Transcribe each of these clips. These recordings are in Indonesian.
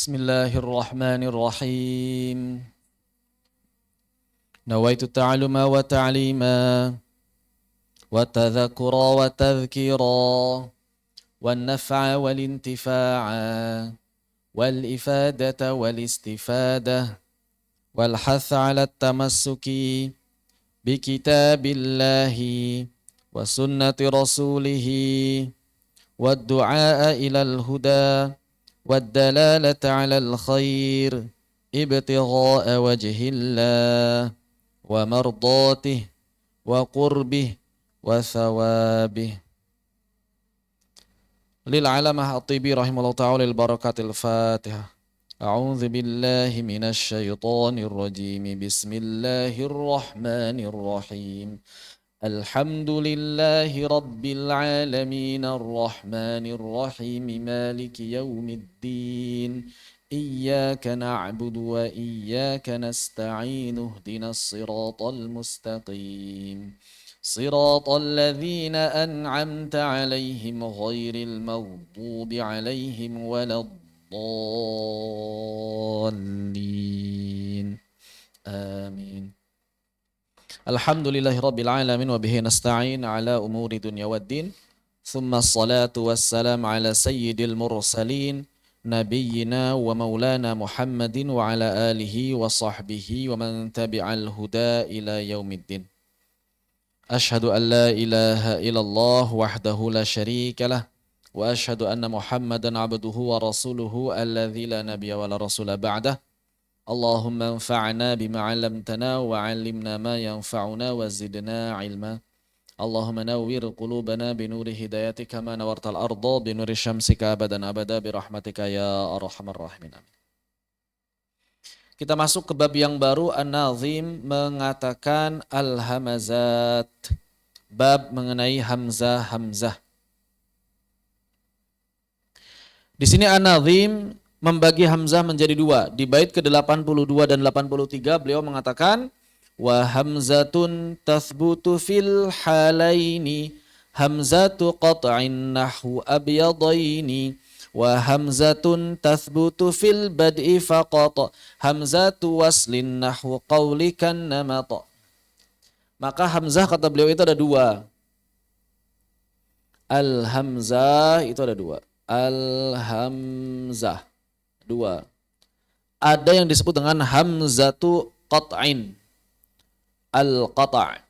Bismillahirrahmanirrahim. Nawaitu ta'aluma wa ta'lima wa tadhakura wa tadhkira wa naf'a wal intifa'a wal ifadata wal istifadah wal hatha 'ala tamassuki bi kitabillahi wa sunnati rasulih wa du'a ilal huda والدلالة على الخير ابتغاء وجه الله ومرضاته وقربه وثوابه. للعلامة الطيبي رحمه الله تعالى البركات الفاتحة. أعوذ بالله من الشيطان الرجيم. بسم الله الرحمن الرحيم. الحمد لله رب العالمين الرحمن الرحيم مالك يوم الدين إياك نعبد وإياك نستعين اهدنا الصراط المستقيم صراط الذين أنعمت عليهم غير المغضوب عليهم ولا الضالين آمين. Alhamdulillahirabbil alamin wa bihi nasta'in ala umuri dunya waddin. Tsumma assalatu wassalamu ala sayyidil mursalin nabiyyina wa maulana Muhammadin wa ala alihi wa sahbihi wa man tabi'al huda ila yaumiddin. Ashhadu an la ilaha illallah wahdahu la syarika lah wa ashhadu anna Muhammadan abduhu wa rasuluhu alladzi la nabiyya wa la rasula ba'dah. Allahumma anfa'na bima 'allamtana wa 'allimna ma yanfa'una wa zidna 'ilma. Allahumma nawwir qulubana bi nuri hidayatika ma nawartal arda bi nuri syamsika abadan abada bi rahmatika ya arhamar rahimin. Kita masuk ke bab yang baru. An-Nazim mengatakan al-hamazat, bab mengenai hamzah. Di sini An-Nazim membagi hamzah menjadi dua. Di bait ke-82 dan 83 beliau mengatakan wa hamzatun tathbutu fil halaini hamzatu qat'in nahwu abyadaini wa hamzatun tathbutu fil bad'i faqat hamzatu waslin nahwu qawlikan namata. Maka hamzah kata beliau itu ada dua. Al-hamzah itu ada dua. Al-hamzah dua. Ada yang disebut dengan hamzatu qat'in, al-qata',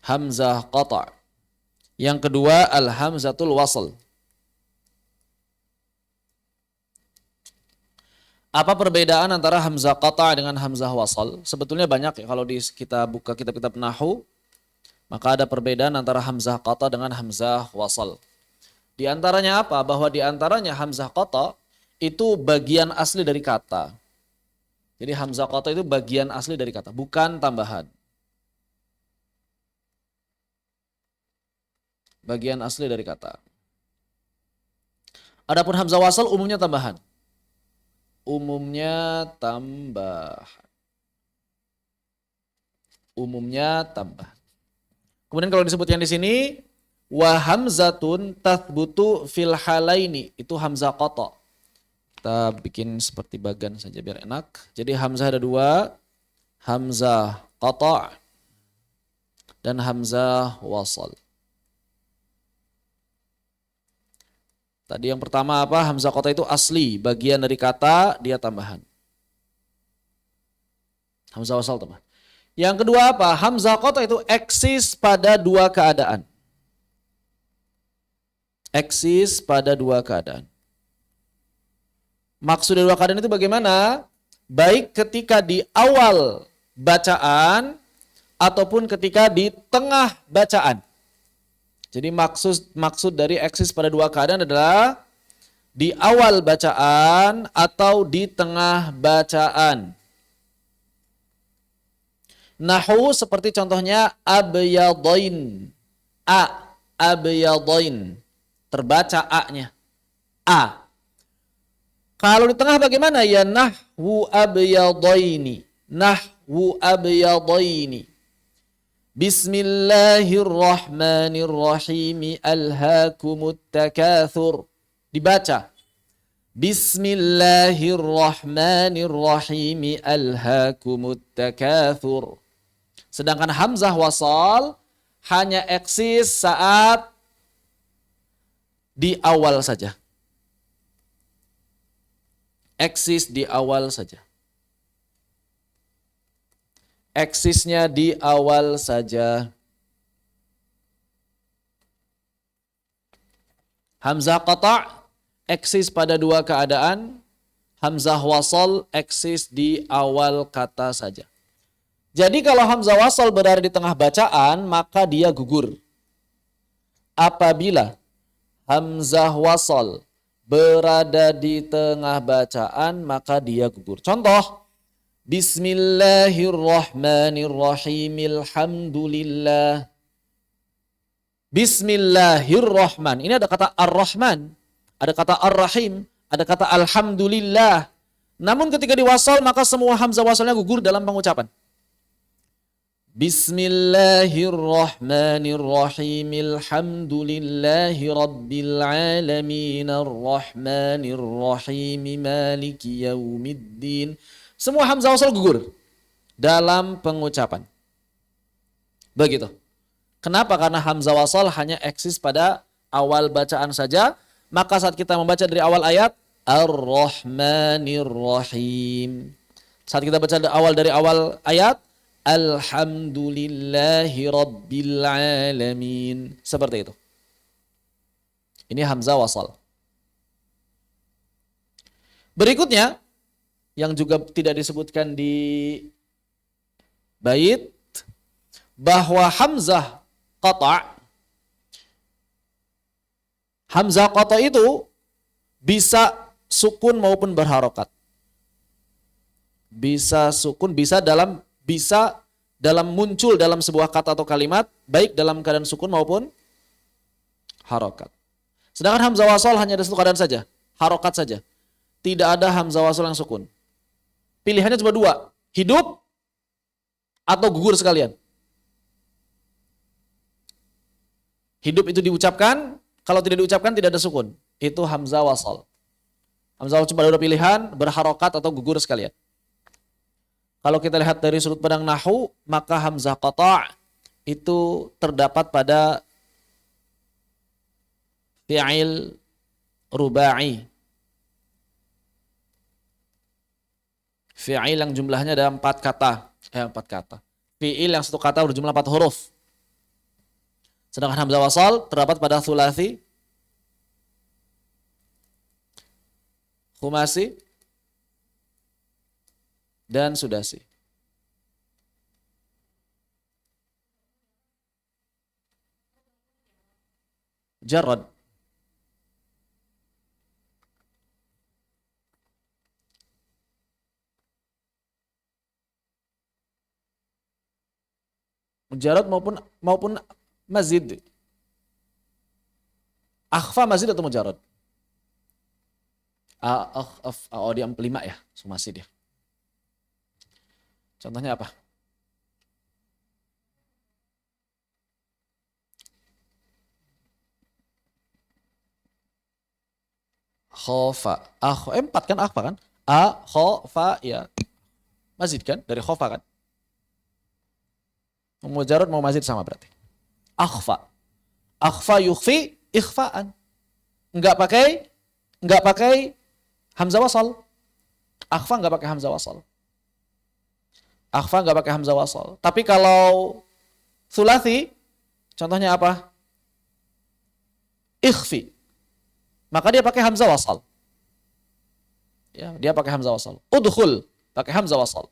hamzah qata'. Yang kedua al-hamzatul wasl. Apa perbedaan antara hamzah qata' dengan hamzah wasl? Sebetulnya banyak ya, kalau kita buka kitab-kitab nahwu, maka ada perbedaan antara hamzah qata' dengan hamzah wasl. Di antaranya apa? Bahwa di antaranya hamzah qata itu bagian asli dari kata. Jadi hamzah qata itu bagian asli dari kata, bukan tambahan. Bagian asli dari kata. Adapun hamzah wasal umumnya tambahan. Umumnya tambahan. Kemudian kalau disebutkan di sini wa hamzatun tathbutu fil halaini, itu hamzah qata. Kita bikin seperti bagan saja biar enak. Jadi hamzah ada dua, hamzah qata dan hamzah wasal. Tadi yang pertama apa? Hamzah qata itu asli, bagian dari kata, dia tambahan. Hamzah wasal tambahan. Yang kedua apa? Hamzah qata itu eksis pada dua keadaan. Eksis pada dua keadaan. Maksud dari dua keadaan itu bagaimana? Baik ketika di awal bacaan ataupun ketika di tengah bacaan. Jadi maksud dari eksis pada dua keadaan adalah di awal bacaan atau di tengah bacaan. Nahwu seperti contohnya abyadain. Abyadain. Terbaca A-nya. A. Kalau di tengah bagaimana? Ya nahwu abyadaini. Nahwu abyadaini. Bismillahirrahmanirrahim. Alhaakumut takathur. Dibaca. Bismillahirrahmanirrahim. Alhaakumut takatsur. Sedangkan hamzah wasal hanya eksis saat di awal saja. Eksis di awal saja. Eksisnya di awal saja. Hamzah qata' eksis pada dua keadaan. Hamzah wasal eksis di awal kata saja. Jadi kalau hamzah wasal berada di tengah bacaan, maka dia gugur. Apabila hamzah wasal berada di tengah bacaan, maka dia gugur. Contoh, Bismillahirrahmanirrahim. Alhamdulillah. Bismillahirrahman. Ini ada kata ar-Rahman, ada kata ar-Rahim, ada kata alhamdulillah. Namun ketika diwasal, maka semua hamzah wasalnya gugur dalam pengucapan. Bismillahirrahmanirrahim. Alhamdulillahi rabbil alamin. Ar-Rahmanirrahim. Maliki yaumiddin. Semua hamzah wasal gugur dalam pengucapan. Begitu. Kenapa? Karena hamzah wasal hanya eksis pada awal bacaan saja. Maka saat kita membaca dari awal ayat, Ar-Rahmanirrahim. Saat kita baca dari awal ayat, Alhamdulillahi rabbil alamin. Seperti itu. Ini hamzah wasal. Berikutnya, yang juga tidak disebutkan di bait, bahwa hamzah qata' itu bisa sukun maupun berharokat. Bisa sukun, bisa dalam muncul dalam sebuah kata atau kalimat, baik dalam keadaan sukun maupun harokat. Sedangkan hamzah wasal hanya ada satu keadaan saja, harokat saja. Tidak ada hamzah wasal yang sukun. Pilihannya cuma dua, hidup atau gugur sekalian. Hidup itu diucapkan, kalau tidak diucapkan tidak ada sukun. Itu hamzah wasal. Hamzah wasal cuma ada dua pilihan, berharokat atau gugur sekalian. Kalau kita lihat dari sudut pandang nahwu, maka hamzah qata' itu terdapat pada fi'il rubai. Fi'il yang jumlahnya ada 4 kata. Fi'il yang satu kata berjumlah 4 huruf. Sedangkan hamzah wasal terdapat pada thulathi, khumasi, dan sudasi. Jarad. Mujarad maupun mazid. Akhfa mazid atau mujarad? Dia 5 ya, sumasi dia. Contohnya apa? Khofa. 4 kan akhfa kan? Khofa ya. Mazid kan? Dari khofa kan? Mujarad mau mazid sama berarti. Akhfa. Akhfa yukhfi ikhfaan. Enggak pakai hamzah wasal. Akhfa enggak pakai hamzah wasal. Akhfa enggak pakai hamzah wasal. Tapi kalau thulathi, contohnya apa? Ikhfi. Maka dia pakai hamzah wasal. Ya, dia pakai hamzah wasal. Udkhul pakai hamzah wasal.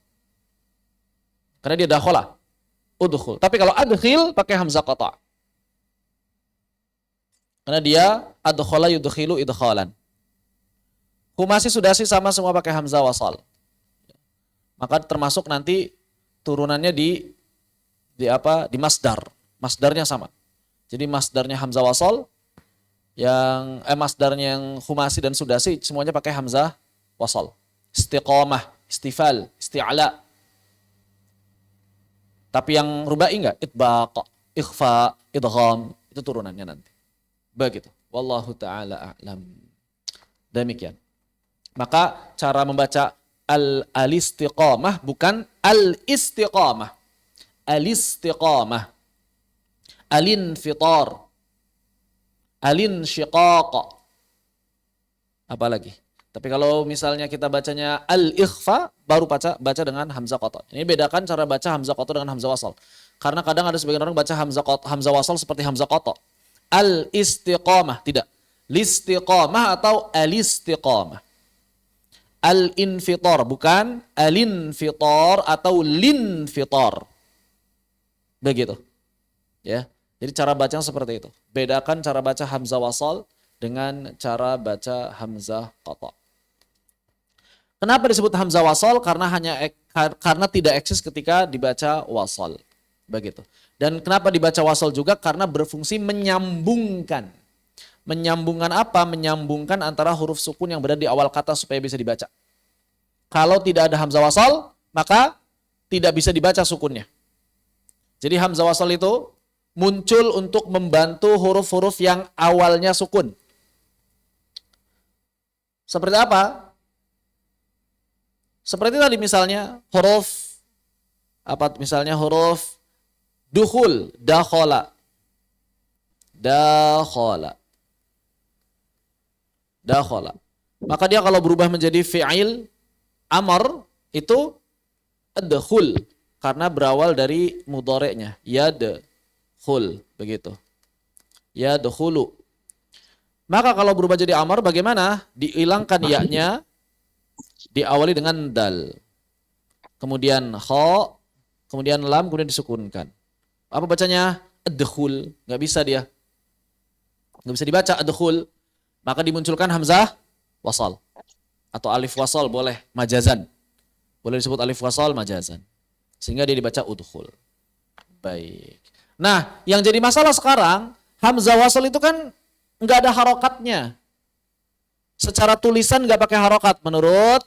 Karena dia dakhala. Udkhul. Tapi kalau adkhil pakai hamzah qata'. Karena dia adkhala yudkhilu idkhalan. Khumasi sudasi sama semua pakai hamzah wasal. Maka termasuk nanti turunannya di masdar. Masdarnya sama. Jadi masdarnya hamzah wasal, masdarnya yang khumasi dan sudasi semuanya pakai hamzah wasal. Istiqamah, istifal, isti'ala. Tapi yang rubai enggak? Itbaq, ikhfa, idgham, itu turunannya nanti. Begitu. Wallahu ta'ala a'lam. Demikian. Maka cara membaca al-istiqamah bukan al-istiqamah. Al-istiqamah. Al-infitar. Al-insyiqaq. Apalagi. Tapi kalau misalnya kita bacanya al-ikhfa, baru baca dengan hamzah qata. Ini bedakan cara baca hamzah qata dengan hamzah wasal. Karena kadang ada sebagian orang baca hamzah wasal seperti hamzah qata. Al-istiqamah, tidak. Listiqamah atau al-istiqamah. Al-infitar, bukan al-infitar atau linfitar. Begitu. Ya. Jadi cara bacanya seperti itu. Bedakan cara baca hamzah wasal dengan cara baca hamzah qata. Kenapa disebut hamzah wasal? Karena tidak eksis ketika dibaca wasal. Begitu. Dan kenapa dibaca wasal juga? Karena berfungsi menyambungkan. Menyambungkan apa? Menyambungkan antara huruf sukun yang berada di awal kata supaya bisa dibaca. Kalau tidak ada hamzah wasal, maka tidak bisa dibaca sukunnya. Jadi hamzah wasal itu muncul untuk membantu huruf-huruf yang awalnya sukun. Seperti apa? Seperti tadi misalnya huruf dukhul, dakhala. Maka dia kalau berubah menjadi fi'il amr itu adkhul karena berawal dari mudhari'nya yadkhul, begitu. Yadkhulu. Maka kalau berubah jadi amr bagaimana? Dihilangkan ya-nya, diawali dengan dal. Kemudian kha, kemudian lam, kemudian disukunkan. Apa bacanya? Adkhul. Enggak bisa dia. Enggak bisa dibaca adkhul. Maka dimunculkan hamzah wasal. Atau alif wasal boleh majazan. Boleh disebut alif wasal majazan. Sehingga dia dibaca udkhul. Baik. Nah, yang jadi masalah sekarang, hamzah wasal itu kan enggak ada harokatnya. Secara tulisan enggak pakai harokat menurut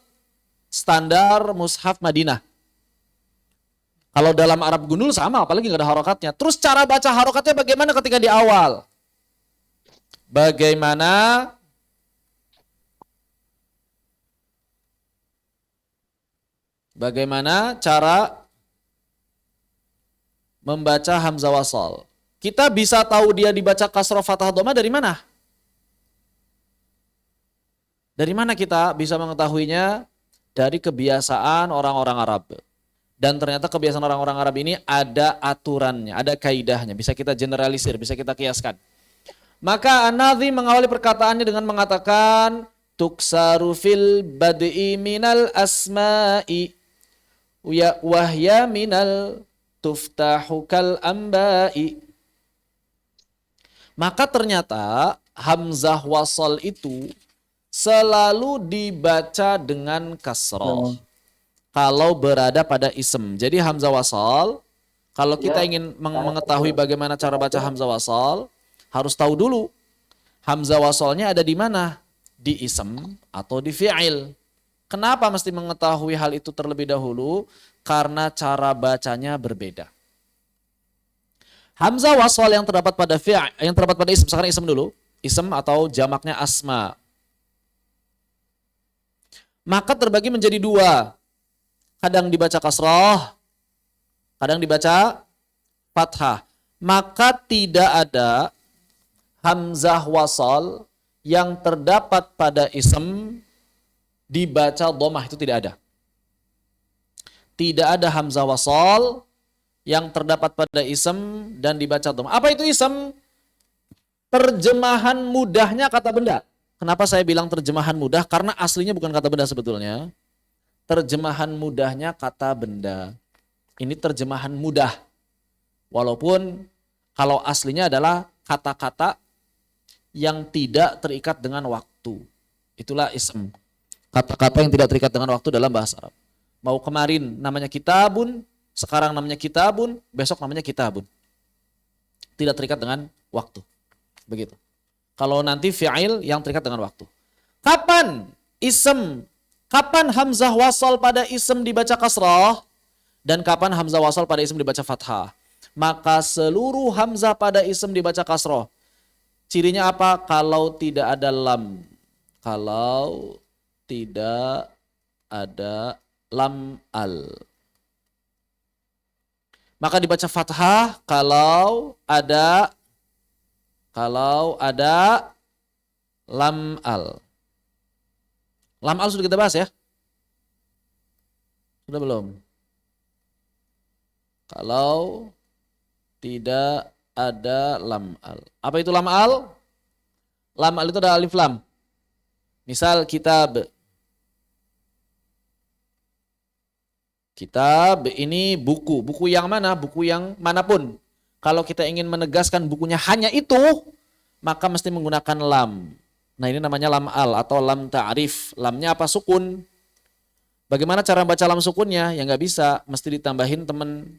standar mushaf Madinah. Kalau dalam Arab gundul sama, apalagi enggak ada harokatnya. Terus cara baca harokatnya bagaimana ketika di awal? Bagaimana cara membaca hamzah wasal? Kita bisa tahu dia dibaca kasroh fathah dhamma dari mana? Dari mana kita bisa mengetahuinya? Dari kebiasaan orang-orang Arab. Dan ternyata kebiasaan orang-orang Arab ini ada aturannya, ada kaidahnya. Bisa kita generalisir, bisa kita kiaskan. Maka An-Nadhim mengawali perkataannya dengan mengatakan tuksaru fil bad'i minal asma'i wahya minal tuftahu kal amba'i. Maka ternyata hamzah wasal itu selalu dibaca dengan kasroh kalau berada pada ism. Jadi hamzah wasal, kalau kita ingin mengetahui bagaimana cara baca hamzah wasal, harus tahu dulu hamzah wasalnya ada di mana? Di ism atau di fi'il. Kenapa mesti mengetahui hal itu terlebih dahulu? Karena cara bacanya berbeda. Hamzah wasal yang terdapat pada fi'il, yang terdapat pada ism, sekarang ism dulu. Ism atau jamaknya asma. Maka terbagi menjadi dua. Kadang dibaca kasrah, kadang dibaca fathah. Maka tidak ada hamzah wasal yang terdapat pada ism dibaca dhammah, itu tidak ada. Tidak ada hamzah wasal yang terdapat pada ism dan dibaca dhammah. Apa itu ism? Terjemahan mudahnya kata benda. Kenapa saya bilang terjemahan mudah? Karena aslinya bukan kata benda sebetulnya. Terjemahan mudahnya kata benda. Ini terjemahan mudah. Walaupun kalau aslinya adalah kata-kata yang tidak terikat dengan waktu. Itulah ism. Kata-kata yang tidak terikat dengan waktu dalam bahasa Arab. Mau kemarin namanya kitabun, sekarang namanya kitabun, besok namanya kitabun. Tidak terikat dengan waktu. Begitu. Kalau nanti fi'il yang terikat dengan waktu. Kapan ism, kapan hamzah wasal pada ism dibaca kasrah dan kapan hamzah wasal pada ism dibaca fathah? Maka seluruh hamzah pada ism dibaca kasrah. Cirinya apa? Kalau tidak ada lam. kalau tidak ada lam al. Maka dibaca fathah kalau ada lam al. Lam al sudah kita bahas ya? Sudah belum? Kalau tidak ada lam al. Apa itu lam al? Lam al itu ada alif lam. Misal kitab. Kitab ini buku. Buku yang mana? Buku yang manapun. Kalau kita ingin menegaskan bukunya hanya itu, maka mesti menggunakan lam. Nah ini namanya lam al atau lam ta'rif. Lamnya apa? Sukun. Bagaimana cara baca lam sukunnya? Ya nggak bisa. Mesti ditambahin teman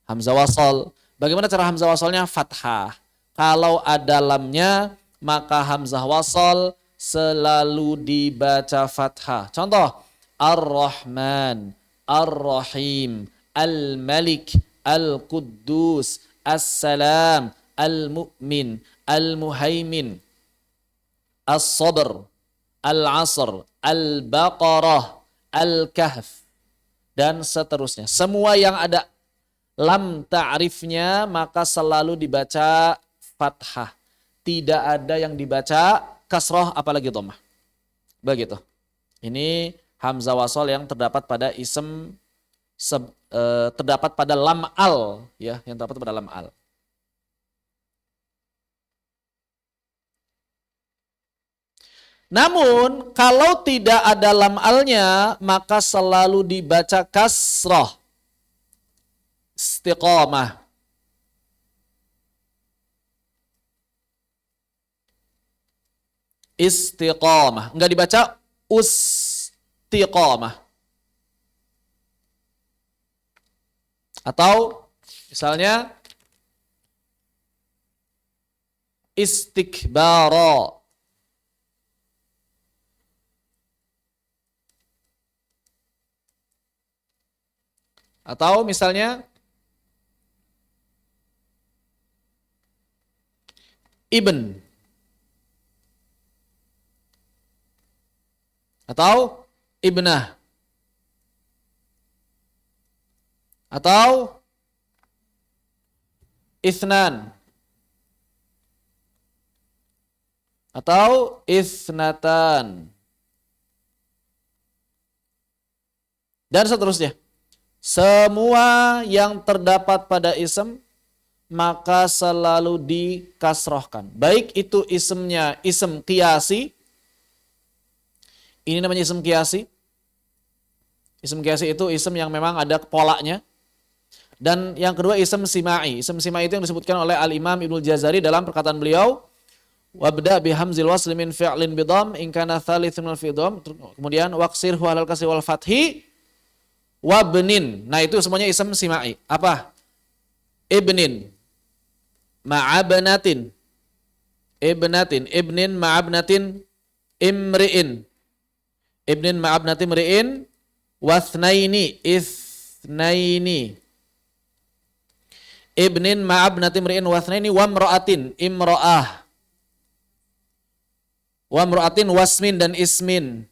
hamzah wasol. Bagaimana cara hamzah wasolnya? Fathah. Kalau ada lamnya, maka hamzah wasol selalu dibaca fathah. Contoh, Ar-Rahman, Ar-Rahim, Al-Malik, Al-Quddus, As-Salam, Al-Mu'min, Al-Muhaimin, As-Sabr, Al-Asr, Al-Baqarah, Al-Kahf, dan seterusnya. Semua yang ada lam ta'rifnya maka selalu dibaca fathah. Tidak ada yang dibaca kasroh apalagi dhammah. Begitu. Ini hamzah wasol yang terdapat pada ism terdapat pada lam al ya, yang terdapat pada lam al. Namun kalau tidak ada lam alnya maka selalu dibaca kasroh. Istiqamah. Istiqamah. Enggak dibaca ustiqamah. Atau misalnya istikbara. Atau misalnya ibn. Atau ibnah. Atau ithnan. Atau ithnatan. Dan seterusnya. Semua yang terdapat pada ism maka selalu dikasrohkan. Baik itu ismnya ism qiyasi. Ini namanya ism qiyasi. Ism qiyasi itu ism yang memang ada polanya. Dan yang kedua ism simai. Ism simai itu yang disebutkan oleh Al-Imam Ibnul Jazari dalam perkataan beliau. Wabda bihamzil wasli min fi'lin bidham in kana thalithun min al-fidham. Kemudian waqsirhu alal kasri wal fathi wabnin. Nah itu semuanya ism simai. Apa? Ibnin. Ma'abnatin. Ibnatin. Ibnin ma'abnatin imri'in. Ibnin ma'abnatin imri'in. Wathnaini. Ithnaini. Ibnin ma'abnatin imri'in. Wathnaini. Wamra'atin. Imra'ah. Wamra'atin wasmin dan ismin.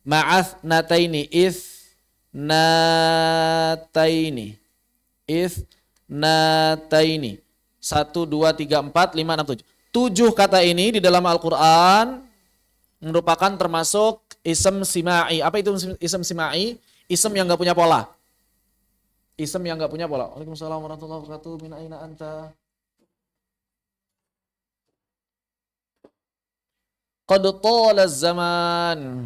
Ma'athnataini. Ithnataini. Ithnataini. 1, 2, 3, 4, 5, 6, 7. 7 kata ini di dalam Al-Quran merupakan termasuk ism simai. Apa itu ism simai? Ism yang gak punya pola. Ism yang gak punya pola. Waalaikumsalam warahmatullahi wabarakatuh. Min aina anta? Qad tala zaman.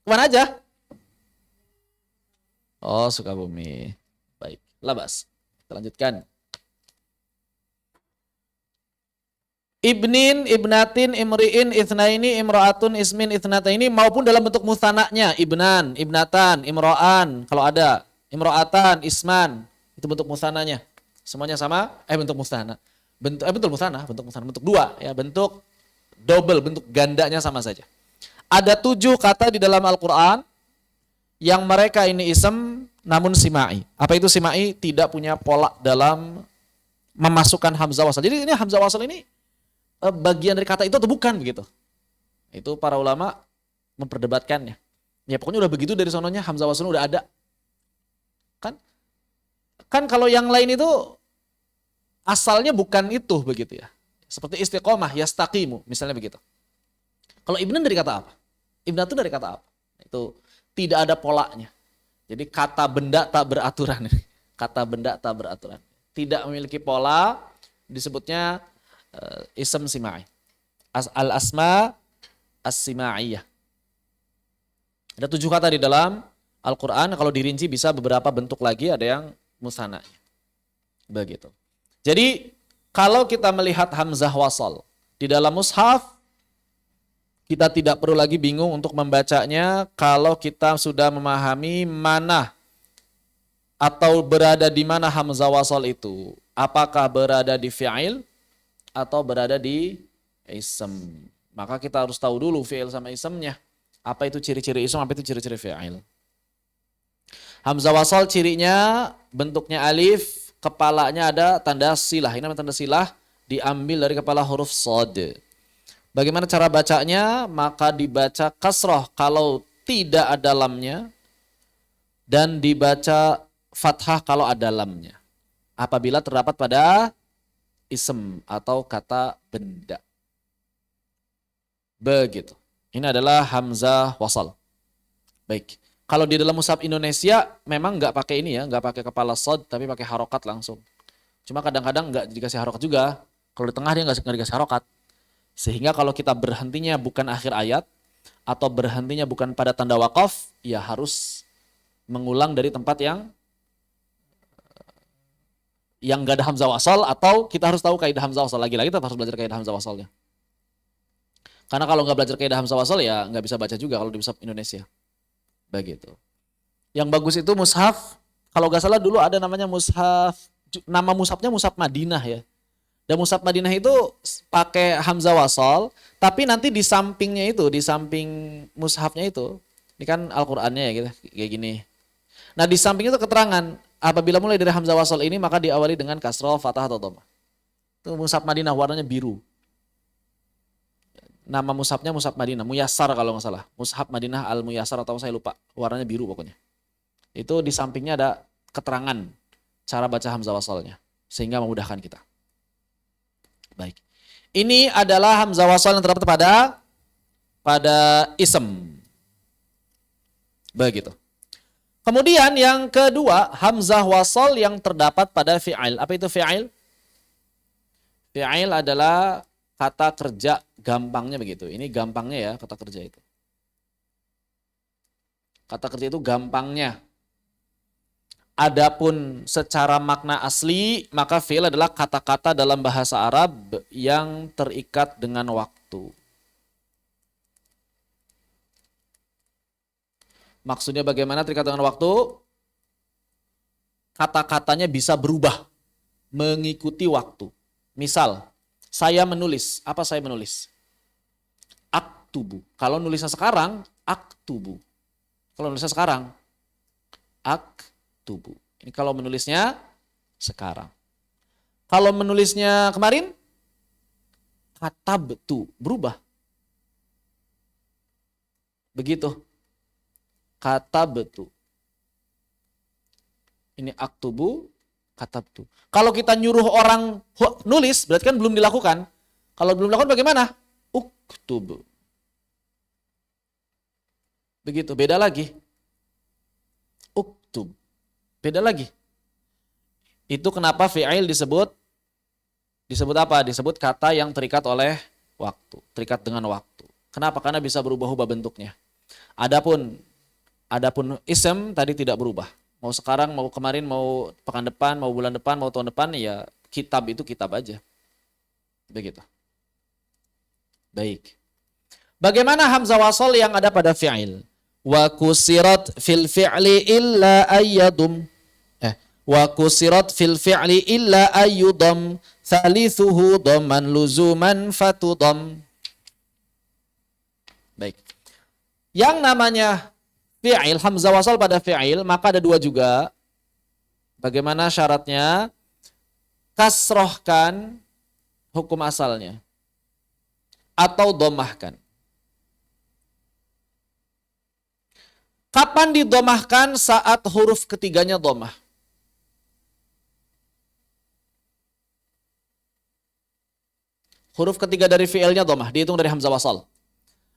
Kemana aja? Oh, Sukabumi. Baik, labas. Kita lanjutkan. Ibnin, ibnatin, imri'in, ithnaini, imra'atun, ismin, ithnataini maupun dalam bentuk mutsananya, ibnan, ibnatan, imra'an kalau ada, imra'atan, isman, itu bentuk mutsananya. Semuanya sama, bentuk mutsana. Bentuk mutsana, bentuk dua ya, bentuk double, bentuk gandanya sama saja. Ada 7 kata di dalam Al-Qur'an yang mereka ini ism namun simai. Apa itu simai? Tidak punya pola dalam memasukkan hamzah wasal. Jadi ini hamzah wasal ini bagian dari kata itu atau bukan begitu. Itu para ulama memperdebatkannya. Ya pokoknya udah begitu dari sononya hamzah wasl udah ada. Kan kalau yang lain itu asalnya bukan itu begitu ya. Seperti istiqomah, yastaqimu misalnya begitu. Kalau ibnan dari kata apa? Ibnan itu dari kata apa? Itu tidak ada polanya. Jadi kata benda tak beraturan. Kata benda tak beraturan. Tidak memiliki pola, disebutnya ism simai. Al-asma as-simaiyah. Ada 7 kata di dalam Al-Quran. Kalau dirinci bisa beberapa bentuk lagi, ada yang musanna. Begitu. Jadi kalau kita melihat hamzah wasal di dalam mushaf, kita tidak perlu lagi bingung untuk membacanya kalau kita sudah memahami mana atau berada di mana hamzah wasal itu. Apakah berada di fi'il atau berada di ism. Maka kita harus tahu dulu fi'il sama ismnya. Apa itu ciri-ciri ism, apa itu ciri-ciri fi'il. Hamzah wasal cirinya bentuknya alif, kepalanya ada tanda silah. Ini namanya tanda silah, diambil dari kepala huruf shad. Bagaimana cara bacanya? Maka dibaca kasroh kalau tidak ada lamnya, dan dibaca fathah kalau ada lamnya. Apabila terdapat pada ism atau kata benda. Begitu. Ini adalah hamzah wasal. Baik. Kalau di dalam mushaf Indonesia memang nggak pakai ini ya, nggak pakai kepala shad, tapi pakai harokat langsung. Cuma kadang-kadang nggak dikasih harokat juga. Kalau di tengah dia nggak dikasih harokat. Sehingga kalau kita berhentinya bukan akhir ayat atau berhentinya bukan pada tanda waqaf, ya harus mengulang dari tempat yang nggak ada hamzah wasal, atau kita harus tahu kaidah hamzah wasal. Lagi-lagi kita harus belajar kaidah hamzah wasalnya. Karena kalau nggak belajar kaidah hamzah wasal ya nggak bisa baca juga kalau di mushaf Indonesia. Begitu. Yang bagus itu mushaf, kalau nggak salah dulu ada namanya mushaf, nama mushafnya mushaf Madinah ya. Dan mushaf Madinah itu pakai hamzah wasal, tapi nanti di sampingnya itu, di samping mushafnya itu, ini kan Al-Qur'annya ya gitu, kayak gini. Nah di samping itu keterangan, apabila mulai dari hamzah wasal ini maka diawali dengan kasroh, fathah atau dhamma. Itu mushaf Madinah warnanya biru. Nama mushafnya mushaf Madinah, Muyassar kalau nggak salah. Mushaf Madinah Al-Muyassar atau saya lupa. Warnanya biru pokoknya. Itu di sampingnya ada keterangan cara baca hamzah wasalnya. Sehingga memudahkan kita. Baik. Ini adalah hamzah wasal yang terdapat pada ism. Begitu. Kemudian yang kedua, hamzah wasal yang terdapat pada fi'il. Apa itu fi'il? Fi'il adalah kata kerja, gampangnya begitu. Ini gampangnya ya kata kerja itu. Kata kerja itu gampangnya. Adapun secara makna asli, maka fi'il adalah kata-kata dalam bahasa Arab yang terikat dengan waktu. Maksudnya bagaimana terikat dengan waktu? Kata-katanya bisa berubah mengikuti waktu. Misal, saya menulis. Apa saya menulis? Aktubu. Kalau nulisnya sekarang, aktubu. Kalau nulisnya sekarang, aktubu. Ini kalau menulisnya sekarang. Kalau menulisnya kemarin, katabtu. Berubah. Begitu. Katabtu. Ini aktubu, katabtu. Kalau kita nyuruh orang nulis, berarti kan belum dilakukan. Kalau belum dilakukan bagaimana? Uktub. Begitu, beda lagi. Uktub. Beda lagi. Itu kenapa fi'il disebut apa? Disebut kata yang terikat oleh waktu, terikat dengan waktu. Kenapa? Karena bisa berubah-ubah bentuknya. Adapun ism tadi tidak berubah. Mau sekarang, mau kemarin, mau pekan depan, mau bulan depan, mau tahun depan, ya kitab itu kitab aja. Begitu. Baik. Bagaimana hamzah wasal yang ada pada fi'il? Wa kusirat fil fi'li illa ayyadum. Wa kusirat fil fi'li illa ayyudam. Thalithuhu dhamman luzuman fatudam. Baik. Yang namanya fi'il, hamzah wasal pada fi'il, maka ada 2 juga. Bagaimana syaratnya? Kasrohkan hukum asalnya. atau domahkan. Kapan didomahkan? Saat huruf ketiganya domah. Huruf ketiga dari fi'ilnya domah, dihitung dari hamzah wasal.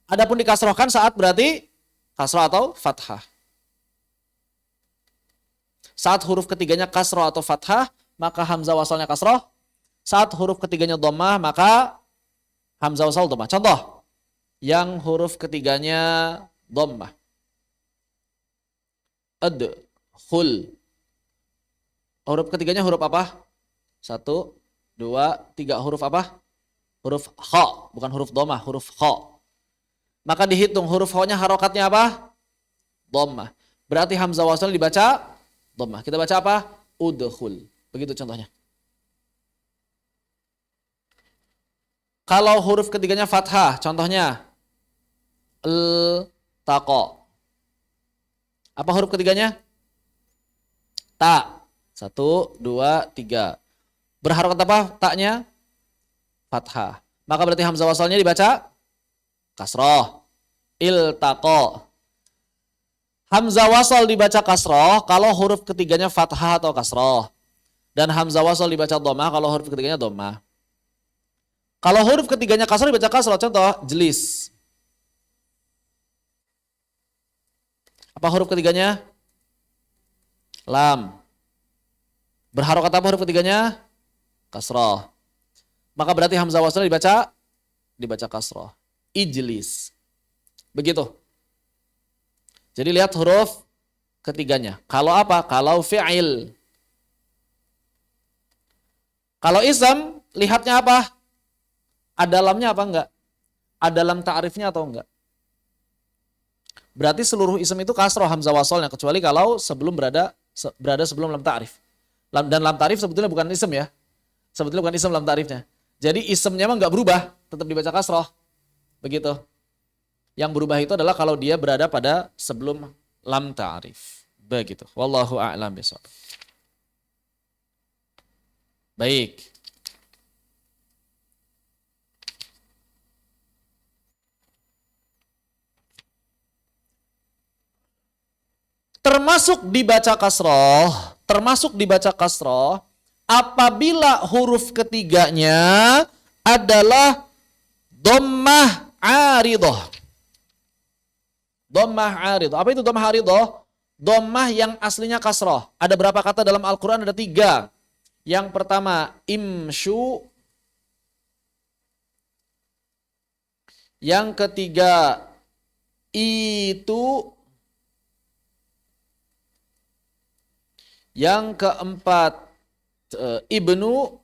Adapun dikasrohkan saat berarti kasroh atau fathah. Saat huruf ketiganya kasroh atau fathah, maka hamzah wasalnya kasroh. Saat huruf ketiganya domah, maka hamzah wasal domah. Contoh, yang huruf ketiganya domah. Adkhul. Huruf ketiganya huruf apa? 1, 2, 3. Huruf apa? Huruf kha, bukan huruf domah, huruf kha. Maka dihitung huruf kha-nya harokatnya apa? Domah. Berarti hamzah wasal dibaca domah. Kita baca apa? Udkhul. Begitu contohnya. Kalau huruf ketiganya fathah, contohnya taqa. Apa huruf ketiganya? Ta. 1, 2, 3. Berharokat apa? Ta-nya? Fathah. Maka berarti hamzah wasalnya dibaca kasroh. Iltaqa. Hamzah wasal dibaca kasroh kalau huruf ketiganya fathah atau kasroh. Dan hamzah wasal dibaca domah kalau huruf ketiganya domah. Kalau huruf ketiganya kasroh dibaca kasroh. Contoh, jelis. Apa huruf ketiganya? Lam. Berharokat apa huruf ketiganya? Kasroh. Maka berarti hamzah wasal dibaca kasroh. Ijlis. Begitu. Jadi lihat huruf ketiganya. Kalau apa? Kalau fi'il. Kalau ism, lihatnya apa? Ada lamnya apa enggak? Ada lam ta'rifnya atau enggak? Berarti seluruh ism itu kasroh hamzah wasalnya, kecuali kalau berada sebelum lam ta'rif. Dan lam ta'rif sebetulnya bukan ism ya. Sebetulnya bukan ism lam ta'rifnya. Jadi ismnya emang nggak berubah, tetap dibaca kasroh. Begitu. Yang berubah itu adalah kalau dia berada pada sebelum lam ta'rif. Begitu. Wallahu a'lam bishawab. Baik. Termasuk dibaca kasroh apabila huruf ketiganya adalah dhammah aridah. Dhammah aridah. Apa itu dhammah aridah? Dhammah yang aslinya kasroh. Ada berapa kata dalam Al-Quran? Ada 3. Yang pertama, imshu. Yang ketiga, itu. Yang keempat, ibnu.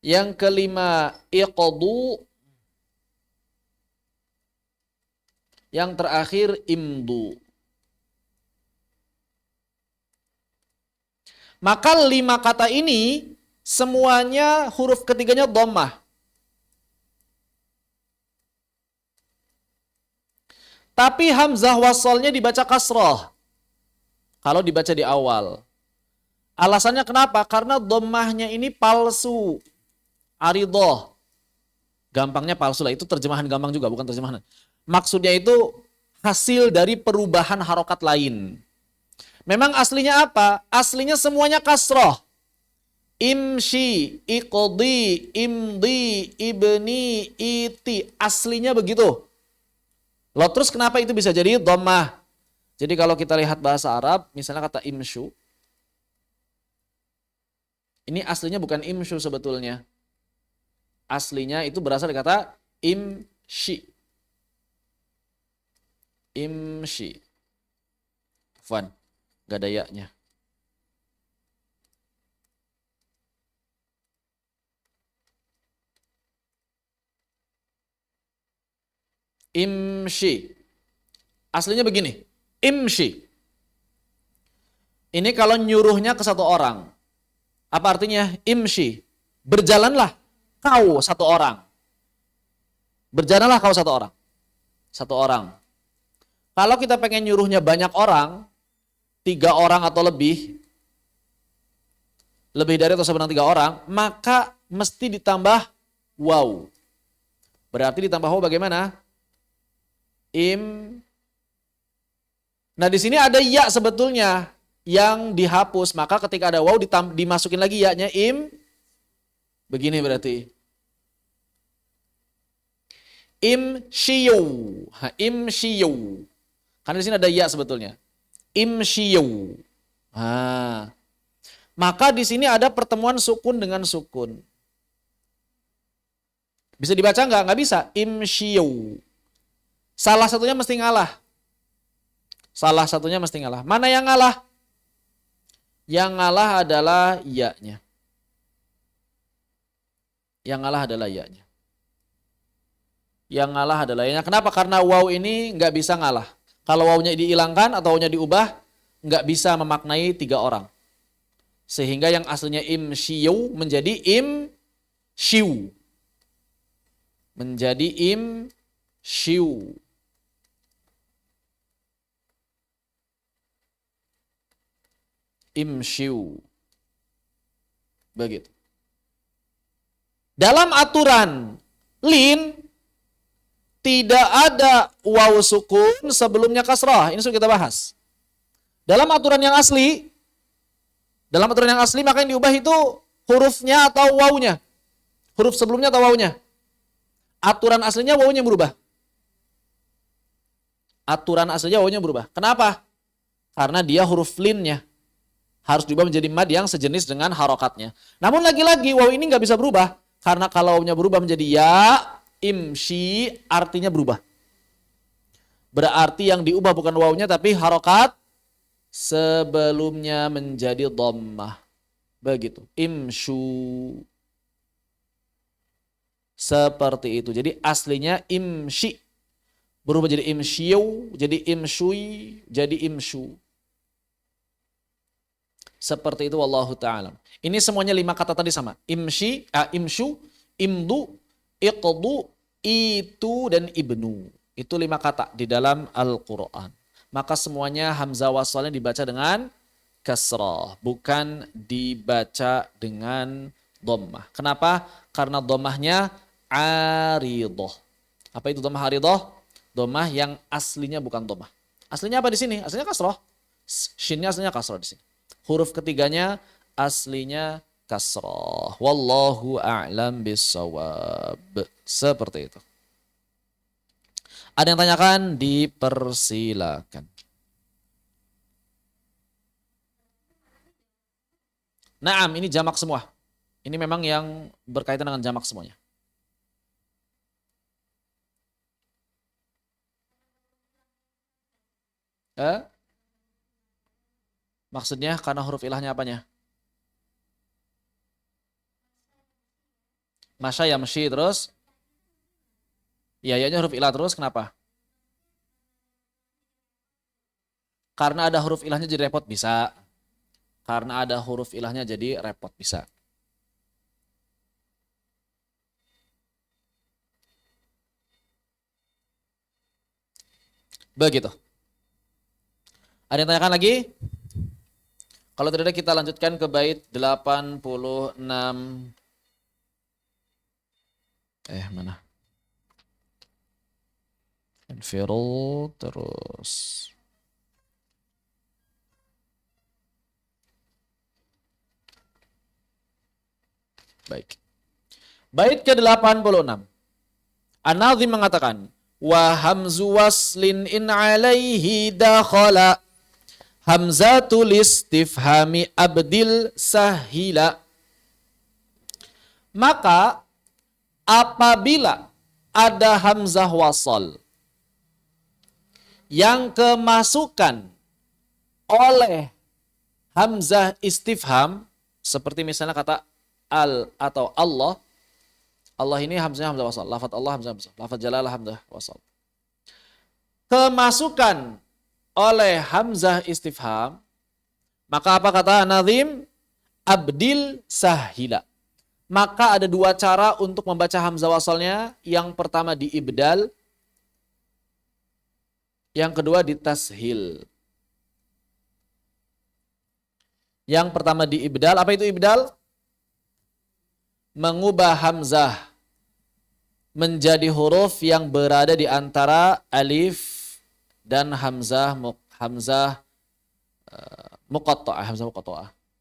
Yang kelima, iqdu. Yang terakhir, imdu. Maka 5 kata ini semuanya huruf ketiganya dhammah. Tapi hamzah wasalnya dibaca kasroh. Kalau dibaca di awal. Alasannya kenapa? Karena dhammahnya ini palsu. Aridoh. Gampangnya palsu lah. Itu terjemahan gampang juga, bukan terjemahan. Maksudnya itu hasil dari perubahan harokat lain. Memang aslinya apa? Aslinya semuanya kasroh. Imshi, iqdi, imdi, ibni, iti. Aslinya begitu. Loh, terus kenapa itu bisa jadi dhammah? Jadi kalau kita lihat bahasa Arab, misalnya kata imshu. Ini aslinya bukan imshu sebetulnya. Aslinya itu berasal dari kata imshi. Imshi. Fun. Gak ada ya-nya. Imshi. Aslinya begini. Imshi. Ini kalau nyuruhnya ke satu orang. Apa artinya? Imshi. Berjalanlah kau satu orang. Berjalanlah kau satu orang. Satu orang. Kalau kita pengen nyuruhnya banyak orang, 3 orang atau lebih dari atau sebenarnya 3 orang, maka mesti ditambah waw. Berarti ditambah waw bagaimana? Nah di sini ada ya sebetulnya yang dihapus. Maka ketika ada waw dimasukin lagi ya-nya begini berarti. Imshiyu. Imshiyu. Karena di sini ada ya sebetulnya. Imshiyu. Maka di sini ada pertemuan sukun dengan sukun. Bisa dibaca nggak? Nggak bisa. Imshiyu. Salah satunya mesti ngalah. Salah satunya mesti ngalah. Mana yang ngalah? Yang ngalah adalah ya-nya. Yang ngalah adalah ya-nya. Yang ngalah adalah ya-nya. Kenapa? Karena waw ini nggak bisa ngalah. Kalau wawnya dihilangkan atau wawnya diubah, nggak bisa memaknai 3 orang. Sehingga yang aslinya imshiyu menjadi imshiu. Menjadi imshiu. Imshiu. Begitu. Dalam aturan lin tidak ada waw sukun sebelumnya kasrah. Ini sudah kita bahas. Dalam aturan yang asli maka yang diubah itu hurufnya atau wawnya. Huruf sebelumnya atau wawnya. Aturan aslinya wawnya berubah. Aturan aslinya wawnya berubah. Kenapa? Karena dia huruf linnya. Harus diubah menjadi mad yang sejenis dengan harokatnya. Namun lagi-lagi waw ini nggak bisa berubah. Karena kalau wawnya berubah menjadi ya, imshi artinya berubah. Berarti yang diubah bukan wawnya tapi harokat sebelumnya menjadi dhammah. Begitu. Imshu. Seperti itu. Jadi aslinya imshi. Berubah jadi imshiu, jadi imshui, jadi imshu. Seperti itu wallahu ta'ala. Ini semuanya 5 kata tadi sama. Imshi, imshu, imdu, iqdu, itu, dan ibnu. Itu 5 kata di dalam Al-Quran. Maka semuanya hamzah wasalnya dibaca dengan kasrah. Bukan dibaca dengan dhammah. Kenapa? Karena dhammahnya aridah. Apa itu dhammah aridah? Dhammah yang aslinya bukan dhammah. Aslinya apa di sini? Aslinya kasrah. Shinnya aslinya kasrah di sini. Huruf ketiganya aslinya kasrah. Wallahu a'lam bissawab. Seperti itu. Ada yang tanyakan? Dipersilakan. Naam, ini jamak semua. Ini memang yang berkaitan dengan jamak semuanya. Maksudnya karena huruf ilahnya apanya? Masya yamshi terus? Ya-nya huruf ilah terus, kenapa? Karena ada huruf ilahnya jadi repot, bisa. Karena ada huruf ilahnya jadi repot, bisa. Begitu. Ada yang tanyakan lagi? Kalau tidak ada kita lanjutkan ke bait 86. Mana? Infiru terus. Baik. Bait ke-86. An-Nazim mengatakan, wa hamzu waslin in alaihi dakhala hamzatul istifhami abdil sahila. Maka apabila ada hamzah wasal yang kemasukan oleh hamzah istifham, seperti misalnya kata al atau Allah. Allah ini hamzahnya hamzah wasal. Lafaz Allah hamzah wasal. Lafaz jalalah hamzah wasal. Kemasukan oleh hamzah istifham, maka apa kata Nazim? Abdil sahila. Maka ada 2 cara untuk membaca hamzah wasalnya. Yang pertama diibdal, yang kedua ditashil. Yang pertama diibdal, apa itu ibdal? mengubah hamzah menjadi huruf yang berada di antara alif dan hamzah muqatta'ah,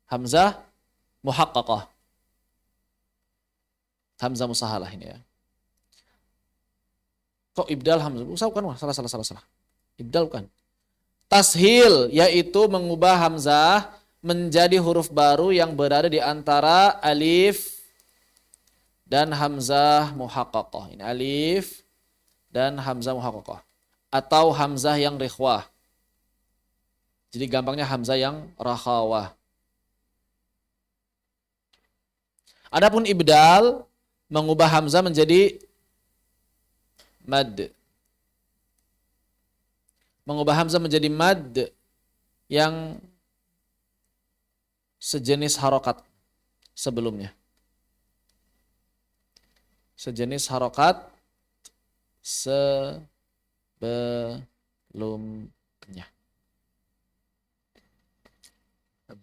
hamzah muhaqqaqah, hamzah musahalah ini ya. Kok ibdal hamzah? Bukan, salah. Ibdal bukan. Tashil yaitu mengubah hamzah menjadi huruf baru yang berada di antara alif dan hamzah muhaqqaqah. Ini alif dan hamzah muhaqqaqah atau hamzah yang rikhwah. Jadi gampangnya hamzah yang rakhawah. Adapun ibdal mengubah hamzah menjadi mad. Mengubah hamzah menjadi mad yang sejenis harokat sebelumnya. Sejenis harokat sebelumnya.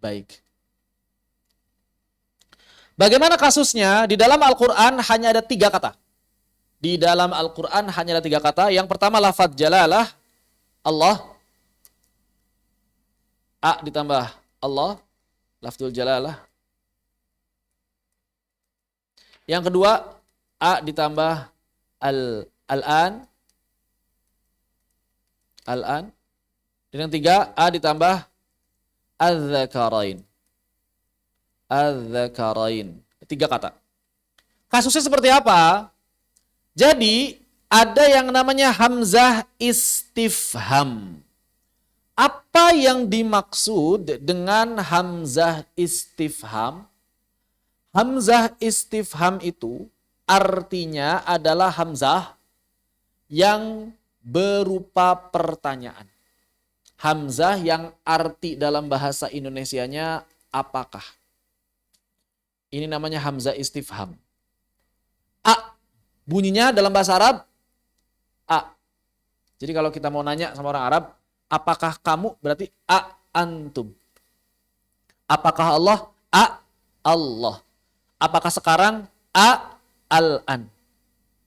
Baik. Bagaimana kasusnya? Di dalam Al-Quran hanya ada 3 kata. Di dalam Al-Quran hanya ada 3 kata. Yang pertama lafadz jalalah, Allah. A ditambah Allah, lafzul jalalah. Yang kedua, A ditambah al-an. Al-an. Dan yang 3, A ditambah az-zakarain. Az-zakarain. 3 kata. Kasusnya seperti apa? Jadi ada yang namanya hamzah istifham. Apa yang dimaksud dengan hamzah istifham? Hamzah istifham itu artinya adalah hamzah yang berupa pertanyaan. Hamzah yang arti dalam bahasa Indonesianya apakah? Ini namanya hamzah istifham. A. Bunyinya dalam bahasa Arab A. Jadi kalau kita mau nanya sama orang Arab, apakah kamu? Berarti A antum. Apakah Allah? A Allah. Apakah sekarang? A al-an.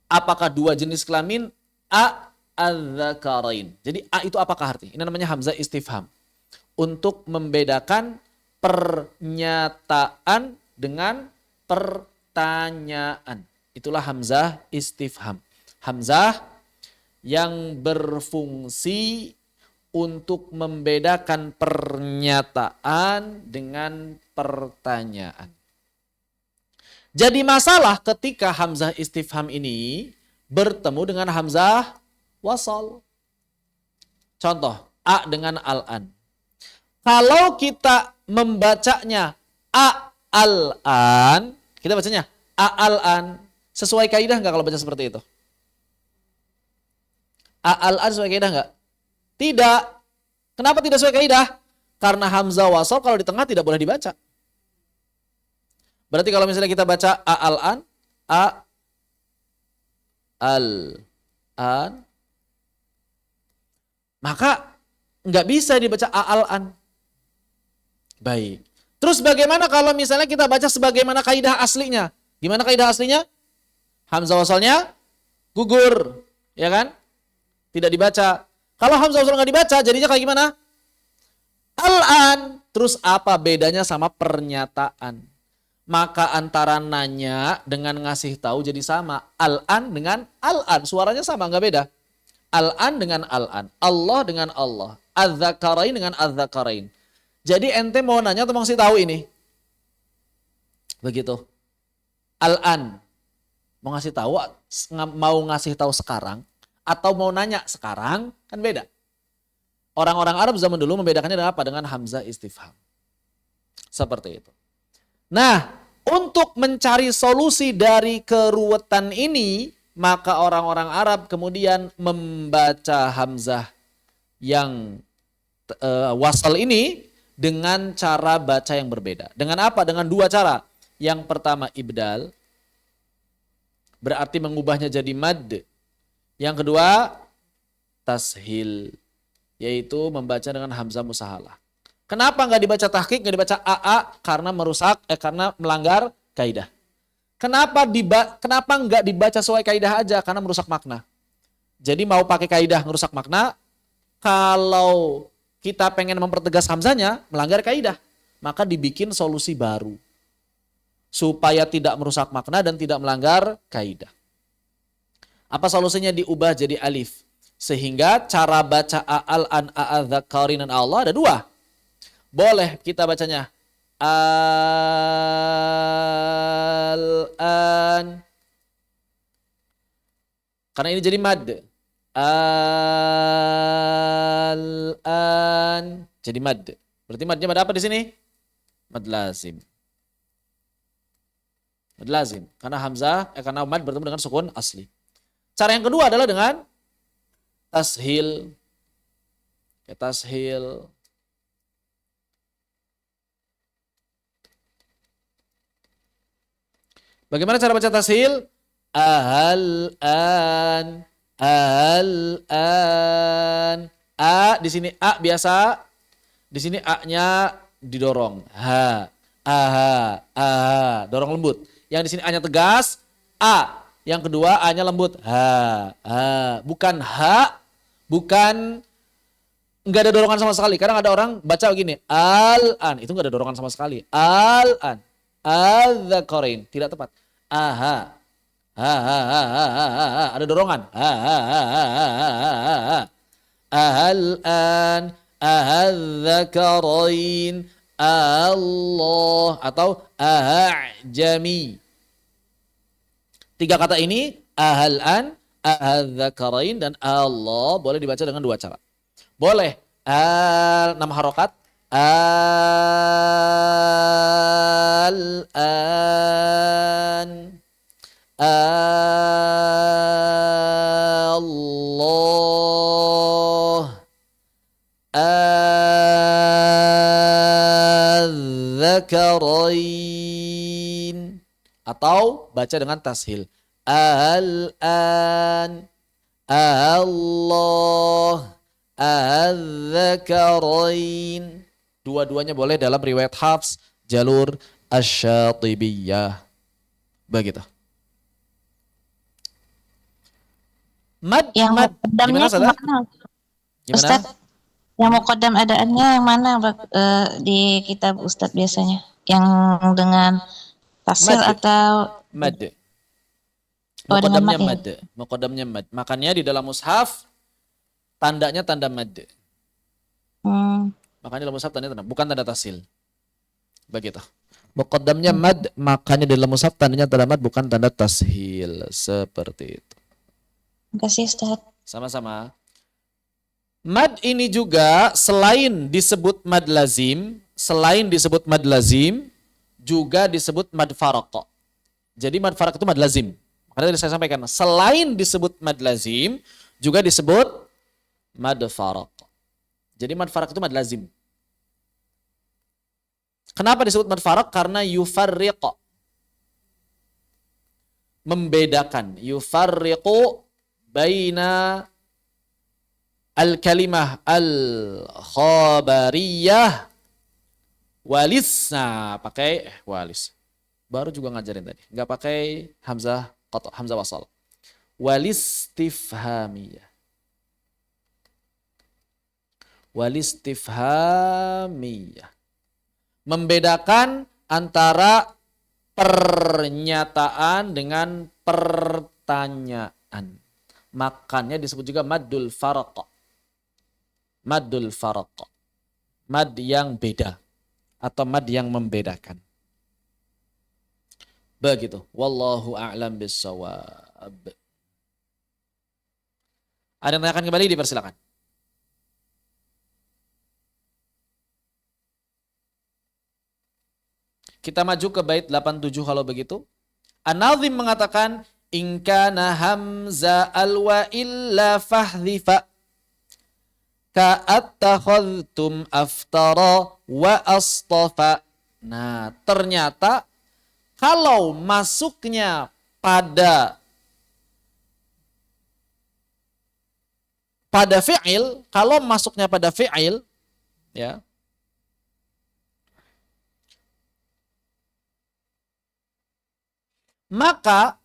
Apakah 2 jenis kelamin? A az-zakarain. Jadi A itu apakah arti? Ini namanya hamzah istifham. Untuk membedakan pernyataan dengan pertanyaan. Itulah hamzah istifham. Hamzah yang berfungsi untuk membedakan pernyataan dengan pertanyaan. Jadi masalah ketika hamzah istifham ini bertemu dengan hamzah wasal. Contoh, A dengan al-an. Kalau kita membacanya A al-an, kita bacanya A al-an. Sesuai kaidah nggak kalau baca seperti itu? A al-an sesuai kaidah nggak? Tidak. Kenapa tidak sesuai kaidah? Karena hamzah wasal kalau di tengah tidak boleh dibaca. Berarti kalau misalnya kita baca A al-an, A al-an, maka nggak bisa dibaca A al-an. Baik. Terus bagaimana kalau misalnya kita baca sebagaimana kaidah aslinya? Gimana kaidah aslinya? Hamzah wasalnya gugur, ya kan? Tidak dibaca. Kalau hamzah wasal nggak dibaca, jadinya kayak gimana? Al-an. Terus apa bedanya sama pernyataan? Maka antara nanya dengan ngasih tahu jadi sama. Al-an dengan al-an. Suaranya sama, nggak beda. Al-an dengan al-an. Allah dengan Allah. Az-zakarain dengan az-zakarain. Jadi ente mau nanya atau mau ngasih tahu ini? Begitu. Al-an. Mau ngasih tahu sekarang atau mau nanya sekarang kan beda. Orang-orang Arab zaman dulu membedakannya dengan apa? Dengan hamzah istifham. Seperti itu. Nah, untuk mencari solusi dari keruwetan ini, maka orang-orang Arab kemudian membaca hamzah yang wasal ini dengan cara baca yang berbeda. Dengan apa? Dengan 2 cara. Yang pertama ibdal, berarti mengubahnya jadi mad. Yang kedua tashil, yaitu membaca dengan hamzah musahalah. Kenapa nggak dibaca tahqiq, nggak dibaca AA? Karena karena melanggar kaidah. Kenapa nggak dibaca sesuai kaidah aja? Karena merusak makna. Jadi mau pakai kaidah merusak makna, kalau kita pengen mempertegas hamzahnya, melanggar kaidah. Maka dibikin solusi baru. Supaya tidak merusak makna dan tidak melanggar kaidah. Apa solusinya? Diubah jadi alif. Sehingga cara baca a'al an a'adzakarin dan Allah ada dua. Boleh kita bacanya al-an. Karena ini jadi mad. Al-an. Jadi mad. Berarti madnya mad apa di sini? Mad lazim. Mad lazim. Karena hamzah, karena mad bertemu dengan sukun asli. Cara yang kedua adalah dengan tashil. Ya, tashil. Bagaimana cara baca tashil? Ahal-an. Ahal-an. A di sini A biasa. Di sini A-nya didorong. Ha. Aha. Aha. Dorong lembut. Yang di sini A-nya tegas. A. Yang kedua A-nya lembut. Ha. Ha. Bukan ha. Bukan nggak ada dorongan sama sekali. Kadang ada orang baca begini. Al-an. Itu nggak ada dorongan sama sekali. Al-an. Al-dzakarin. Tidak tepat. Aha. Ha, ha, ha, ha, ha, ha. Ada dorongan. Ha, ha, ha, ha, ha, ha, ha. Ahal-an, ahal-dzakarain, Allah, atau ahajami. Tiga kata ini, ahal-an, ahal-dzakarain, dan Allah, boleh dibaca dengan dua cara. Boleh, 6 harokat, al-an, Allah, al-dzakarain. Atau baca dengan tashil. Al-an, Allah, al-dzakarain. Dua-duanya boleh dalam riwayat Hafs, jalur asy-Syatibiyah. Begitu. Mad, Yang mad. muqaddamnya Gimana, mana? Gimana? Ustadz, yang muqaddam adaannya yang mana di kitab Ustadz biasanya? Yang dengan tafsir Mad. atau Mad. dengan Muqaddamnya mad ya? mad. Muqaddamnya mad. Makanya di dalam mushaf tandanya tanda mad. Makanya dalam mushaf tandanya tanda, bukan tanda tasil. Begitu. Muqaddamnya mad, makanya di dalam mushaf tandanya tanda mad, bukan tanda tashil. Seperti itu. Terima kasih Ustadz. Sama-sama. Mad ini juga selain disebut mad lazim, juga disebut mad faraq. Jadi mad faraq itu mad lazim. Makanya tadi saya sampaikan, selain disebut mad lazim, juga disebut mad faraq. Jadi mad faraq itu mad lazim. Kenapa disebut mad faraq? Karena yufarriq. Membedakan. Yufarriqu baina al-kalimah al-khabariyah walis. Nah, pakai walis. Baru juga ngajarin tadi. Nggak pakai hamzah qata, hamzah wasal. Walistifhamiyah. Walistifhamiyah. Membedakan antara pernyataan dengan pertanyaan. Makanya disebut juga maddul faraq. Maddul faraq. Mad yang beda. Atau mad yang membedakan. Begitu. Wallahu a'lam bissawab. Ada yang akan kembali, dipersilakan. Kita maju ke bait 87 kalau begitu. An-Nazim mengatakan, in kana hamza alwa illa fahdhifa ka'attakhadhtum aftara wa astafa. Nah, ternyata kalau masuknya pada fi'il, kalau masuknya pada fi'il, ya, Maka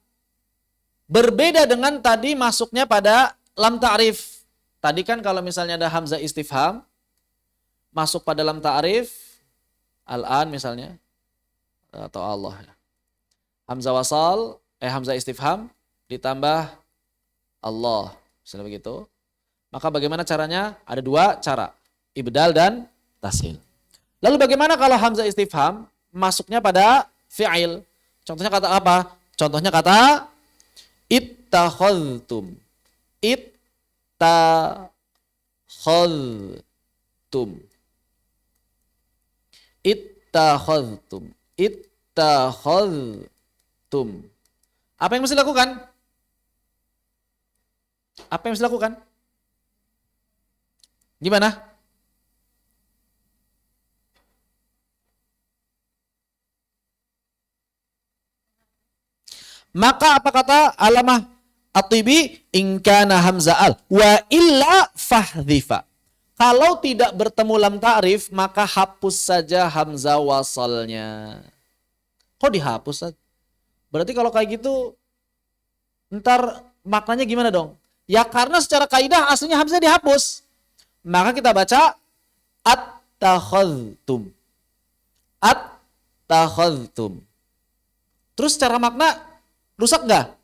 berbeda dengan tadi masuknya pada lam ta'rif. Tadi kan kalau misalnya ada hamzah istifham masuk pada lam ta'rif, al-an misalnya atau Allah. Hamzah wasal, hamzah istifham ditambah Allah, misalnya begitu. Maka bagaimana caranya? Ada dua cara, ibdal dan tashil. Lalu bagaimana kalau hamzah istifham masuknya pada fi'il? Contohnya kata apa? Contohnya kata ittakhadhtum. Ittakhadhtum. Ittakhadhtum. Ittakhadhtum. Apa yang mesti dilakukan? Apa yang mesti dilakukan? Gimana? Maka apa kata Alamah At-Tibi? In kana hamzah al wa illa fahdhifa. Kalau tidak bertemu lam ta'rif, maka hapus saja hamzah wasalnya. Kok dihapus? Berarti kalau kayak gitu, ntar maknanya gimana dong? Ya karena secara kaidah aslinya hamzah dihapus. Maka kita baca at-takhadhtum. At-takhadhtum. Terus secara makna rusak nggak?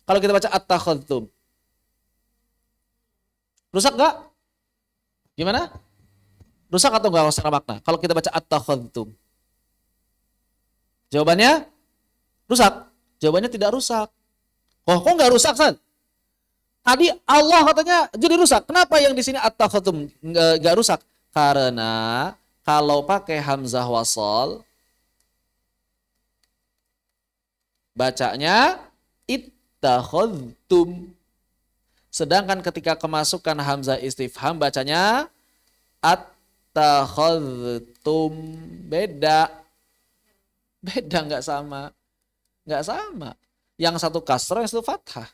Kalau kita baca at-takhadhtum. Rusak nggak? Gimana? Rusak atau enggak secara makna? Kalau kita baca at-takhadhtum. Jawabannya rusak. Jawabannya tidak rusak. Oh, kok enggak rusak, San? Tadi Allah katanya jadi rusak. Kenapa yang di sini at-takhadhtum enggak rusak? Karena kalau pakai hamzah wasal bacanya ittakhadhtum. Sedangkan ketika kemasukan hamzah istifham bacanya at-takhadhtum. Beda. Beda, nggak sama. Nggak sama. Yang satu kasrah, yang satu fathah.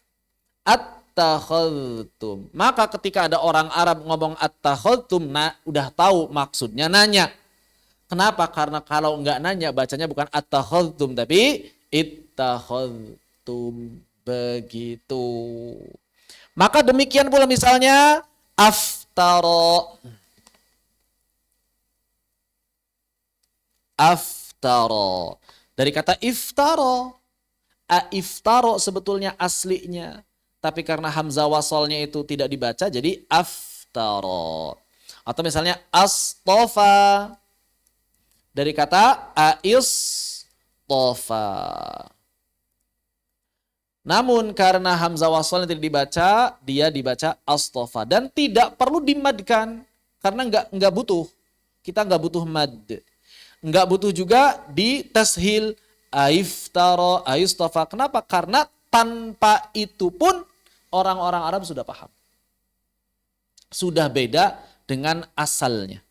At-takhadhtum. Maka ketika ada orang Arab ngomong at-takhadhtum, udah tahu maksudnya nanya. Kenapa? Karena kalau nggak nanya bacanya bukan at-takhadhtum tapi ittakhadhtum. Begitu. Maka demikian pula misalnya aftara. Aftara. Dari kata iftara. Iftara sebetulnya aslinya. Tapi karena hamzah wasalnya itu tidak dibaca jadi aftara. Atau misalnya astofa. Dari kata aistofa. Namun karena hamzah wasalnya tidak dibaca, dia dibaca astofa. Dan tidak perlu dimadkan. Karena nggak butuh. Kita nggak butuh mad. Nggak butuh juga di tashil aiftara, aistofa. Kenapa? Karena tanpa itu pun orang-orang Arab sudah paham. Sudah beda dengan asalnya.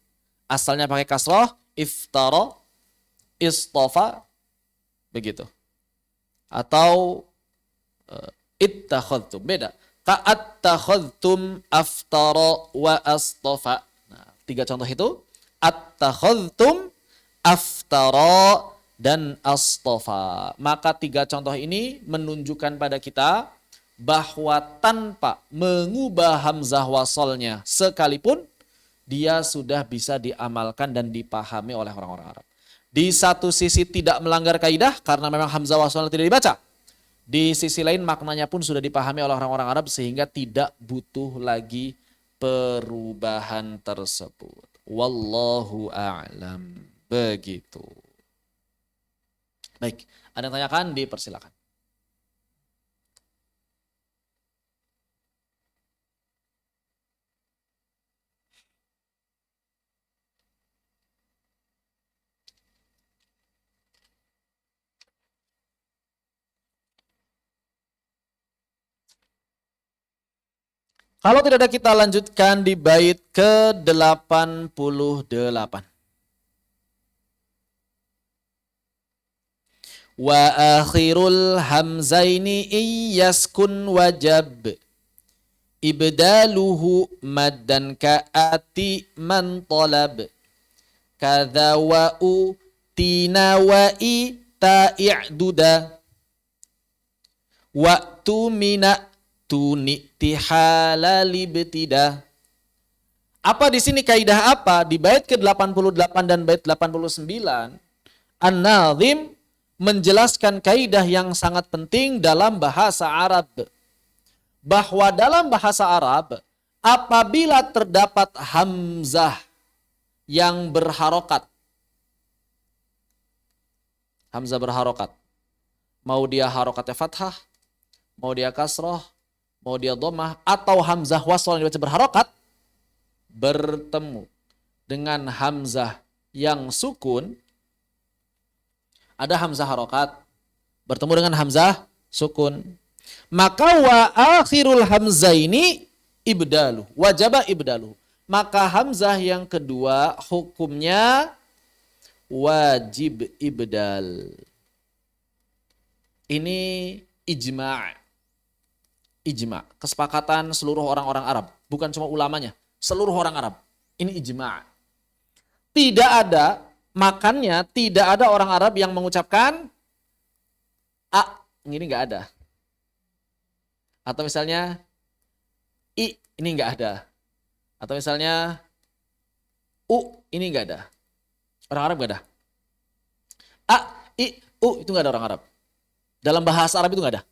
Asalnya pakai kasrah, iftara, istofa, begitu. Atau ittakhadhtum, beda. Ka'attakhadhtum aftara wa astofa. Nah, 3 contoh itu. Attakhadhtum, aftara, dan astofa. Maka 3 contoh ini menunjukkan pada kita bahwa tanpa mengubah hamzah wasalnya sekalipun, dia sudah bisa diamalkan dan dipahami oleh orang-orang Arab. Di satu sisi tidak melanggar kaidah karena memang hamzah wasalnya tidak dibaca. Di sisi lain maknanya pun sudah dipahami oleh orang-orang Arab sehingga tidak butuh lagi perubahan tersebut. Wallahu a'lam. Begitu. Baik, ada yang tanyakan? Dipersilakan. Kalau tidak ada kita lanjutkan di bait ke-88. Wa akhirul hamzaini iyaskun wajab ibdaluhu maddan ka'ati man talab kadza wa utina wa ita i'duda Waktu mina tunitihala libtida. Apa di sini kaidah apa? Di bait ke-88 dan bait 89, An-Nazim menjelaskan kaidah yang sangat penting dalam bahasa Arab. Bahwa dalam bahasa Arab, apabila terdapat hamzah yang berharokat, hamzah berharokat, mau dia harokatnya fathah, mau dia kasroh, mau dia dhammah, atau hamzah wasl yang dibaca berharokat, bertemu dengan hamzah yang sukun, ada hamzah harokat, bertemu dengan hamzah sukun, maka wa akhirul hamzah ini ibdalu, wajaba ibdalu. Maka hamzah yang kedua hukumnya wajib ibdal. Ini ijma'. Ijma', kesepakatan seluruh orang-orang Arab, bukan cuma ulamanya, seluruh orang Arab. Ini ijma'. Tidak ada, makanya tidak ada orang Arab yang mengucapkan a, ini enggak ada. Atau misalnya i, ini enggak ada. Atau misalnya u, ini enggak ada. Orang Arab enggak ada. A, i, u, itu enggak ada orang Arab. Dalam bahasa Arab itu enggak ada.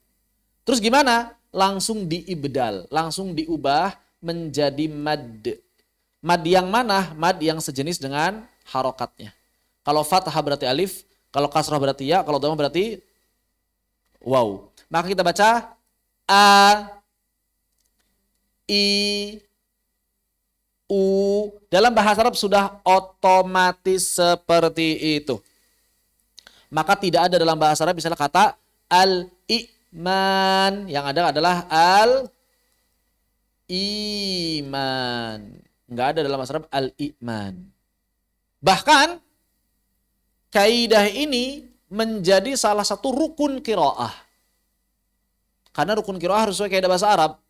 Terus gimana? Langsung diibdal, langsung diubah menjadi mad. Mad yang mana? Mad yang sejenis dengan harokatnya. Kalau fathah berarti alif, kalau kasrah berarti ya, kalau dhammah berarti waw. Maka kita baca a, i, u. Dalam bahasa Arab sudah otomatis seperti itu. Maka tidak ada dalam bahasa Arab misalnya kata al-iman. Yang ada adalah al-iman. Enggak ada dalam bahasa Arab al-iman. Bahkan kaidah ini menjadi salah satu rukun qiraah. Karena rukun qiraah harus sesuai kaidah bahasa Arab.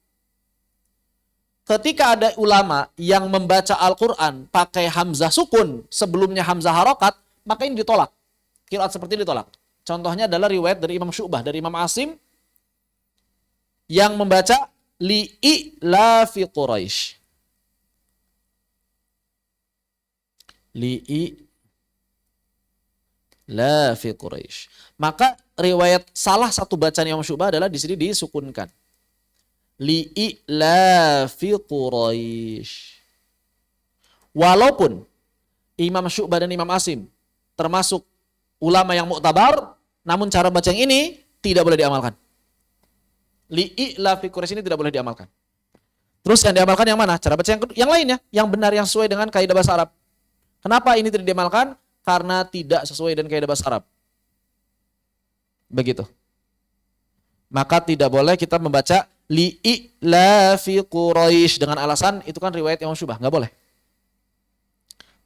Ketika ada ulama yang membaca Al-Quran pakai hamzah sukun sebelumnya hamzah harokat, maka ini ditolak. Qiraat seperti ini ditolak. Contohnya adalah riwayat dari Imam Syu'bah, dari Imam Asim yang membaca li'ilafi Quraisy. Li'ilafi Quraisy. Maka riwayat salah satu bacaan Imam Syu'bah adalah di sini disukunkan. Li'ilafi Quraisy. Walaupun Imam Syu'bah dan Imam Asim termasuk ulama yang muktabar, namun cara baca yang ini tidak boleh diamalkan. Li'ilafi Quraisy ini tidak boleh diamalkan. Terus yang diamalkan yang mana? Cara baca yang lainnya, yang benar, yang sesuai dengan kaidah bahasa Arab. Kenapa ini tidak diamalkan? Karena tidak sesuai dengan kaidah bahasa Arab. Begitu. Maka tidak boleh kita membaca li'ilafi Quraisy dengan alasan itu kan riwayat Imam Syu'bah, enggak boleh.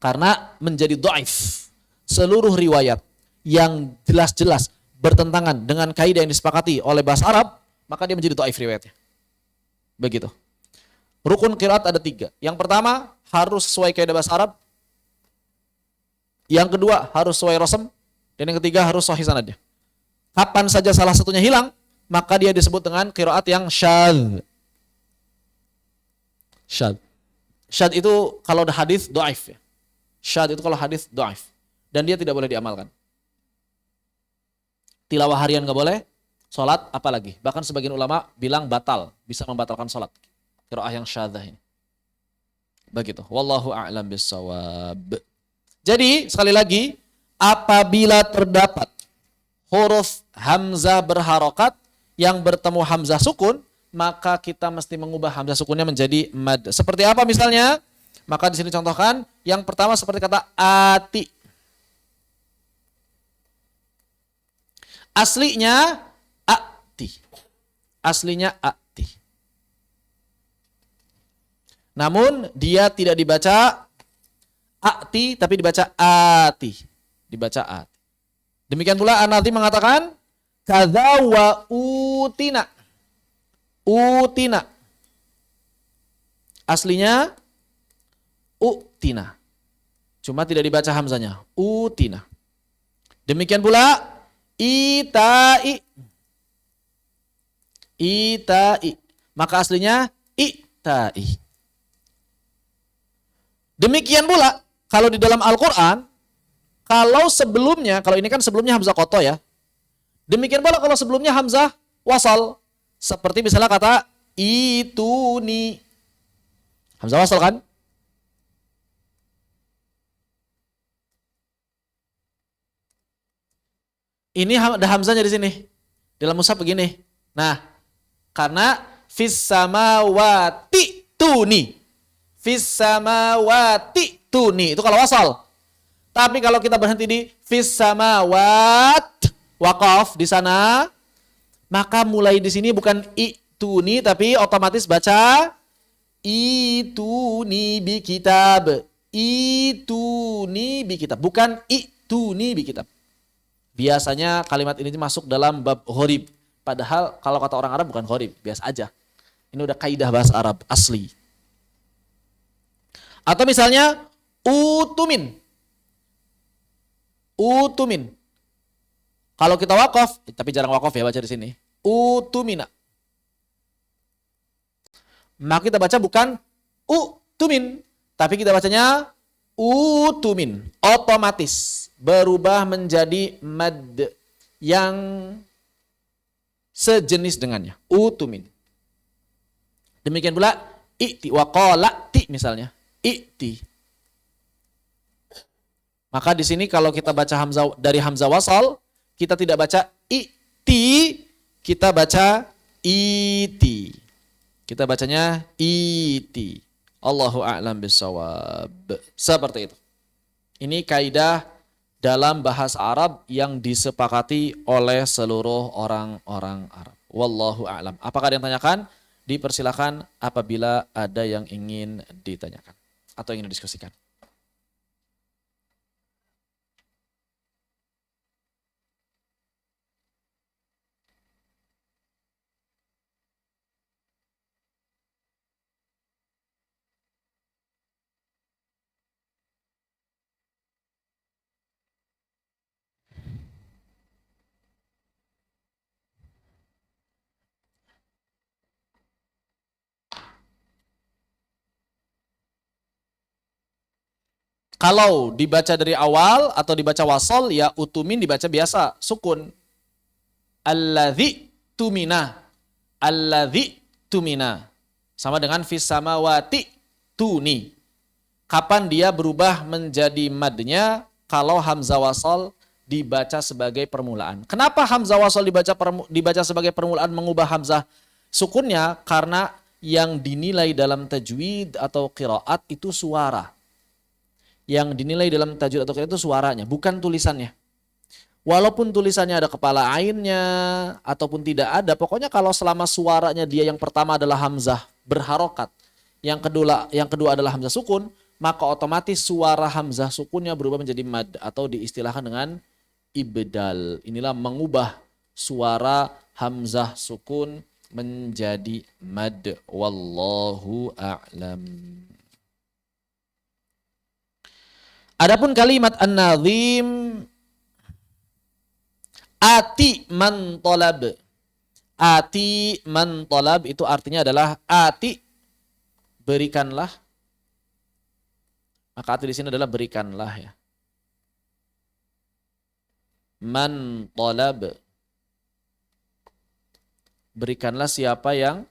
Karena menjadi dhaif. Seluruh riwayat yang jelas-jelas bertentangan dengan kaidah yang disepakati oleh bahasa Arab, maka dia menjadi dhaif riwayatnya. Begitu. Rukun qiraat ada 3. Yang pertama, harus sesuai kaidah bahasa Arab. Yang kedua, harus sesuai rasm. Dan yang ketiga, harus sahih sanadnya. Kapan saja salah satunya hilang, maka dia disebut dengan qiraat yang syadz. Syadz. Syadz itu kalau ada hadis dhaif ya. Syadz itu kalau hadis dhaif. Dan dia tidak boleh diamalkan. Tilawah harian nggak boleh, sholat apalagi. Bahkan sebagian ulama bilang batal, bisa membatalkan sholat. Qiraah yang syadzah ini. Begitu. Wallahu a'lam bissawab. Jadi sekali lagi, apabila terdapat huruf hamzah berharokat yang bertemu hamzah sukun, maka kita mesti mengubah hamzah sukunnya menjadi mad. Seperti apa misalnya? Maka di sini contohkan. Yang pertama seperti kata ati. Aslinya ati. Aslinya ati. Namun dia tidak dibaca ati tapi dibaca ati. Dibaca ati. Demikian pula An-Nazim mengatakan kadza wa utina. Utina. Aslinya utina. Cuma tidak dibaca hamzanya. Utina. Demikian pula itai. Itai. Maka aslinya itai. Demikian pula kalau di dalam Al-Quran, kalau sebelumnya, kalau ini kan sebelumnya hamzah koto ya. Demikian pula kalau sebelumnya hamzah wasal. Seperti misalnya kata ituni. Hamzah wasal kan? Ini ada hamzahnya di sini. Dalam mushaf begini. Nah, karena fis samawati tuni. Fis samawati tuni. Itu kalau wasal. Tapi kalau kita berhenti di fis samawat waqaf di sana, maka mulai di sini bukan ituni tapi otomatis baca ituni bi kitab. Ituni bi kitab, bukan ituni bi kitab. Biasanya kalimat ini masuk dalam bab ghorib. Padahal kalau kata orang Arab bukan ghorib, biasa aja. Ini udah kaidah bahasa Arab asli. Atau misalnya utumin. Utumin. Kalau kita wakaf, tapi jarang wakaf ya baca di sini. Utumina. Maka kita baca bukan utumin, tapi kita bacanya utumin. Otomatis berubah menjadi mad yang sejenis dengannya. Utumin. Demikian pula i'ti wa qalati misalnya. I'ti. Maka di sini kalau kita baca hamzah dari hamzah wasal, kita tidak baca i'ti, kita baca iti. Kita bacanya iti. Allahu a'lam bissawab. Seperti itu. Ini kaidah dalam bahasa Arab yang disepakati oleh seluruh orang-orang Arab. Wallahu a'lam. Apakah ada yang tanyakan? Dipersilakan apabila ada yang ingin ditanyakan atau ingin didiskusikan. Kalau dibaca dari awal atau dibaca wasol, ya utumin dibaca biasa, sukun. Alladzi tumina. Alladzi tumina. Sama dengan fis samawati tuni. Kapan dia berubah menjadi madnya? Kalau hamzah wasol dibaca sebagai permulaan. Kenapa hamzah wasol dibaca sebagai permulaan mengubah hamzah sukunnya? Karena yang dinilai dalam tajwid atau qiraat itu suara. Yang dinilai dalam tajwid atau qiraat itu suaranya, bukan tulisannya. Walaupun tulisannya ada kepala ainnya ataupun tidak ada, pokoknya kalau selama suaranya dia yang pertama adalah hamzah berharokat, yang kedua adalah hamzah sukun, maka otomatis suara hamzah sukunnya berubah menjadi mad atau diistilahkan dengan ibdal. Inilah mengubah suara hamzah sukun menjadi mad. Wallahu a'lam. Adapun kalimat an-nazim ati man talab. Ati man talab itu artinya adalah ati berikanlah. Maka ati di sini adalah berikanlah ya. Man talab. Berikanlah siapa yang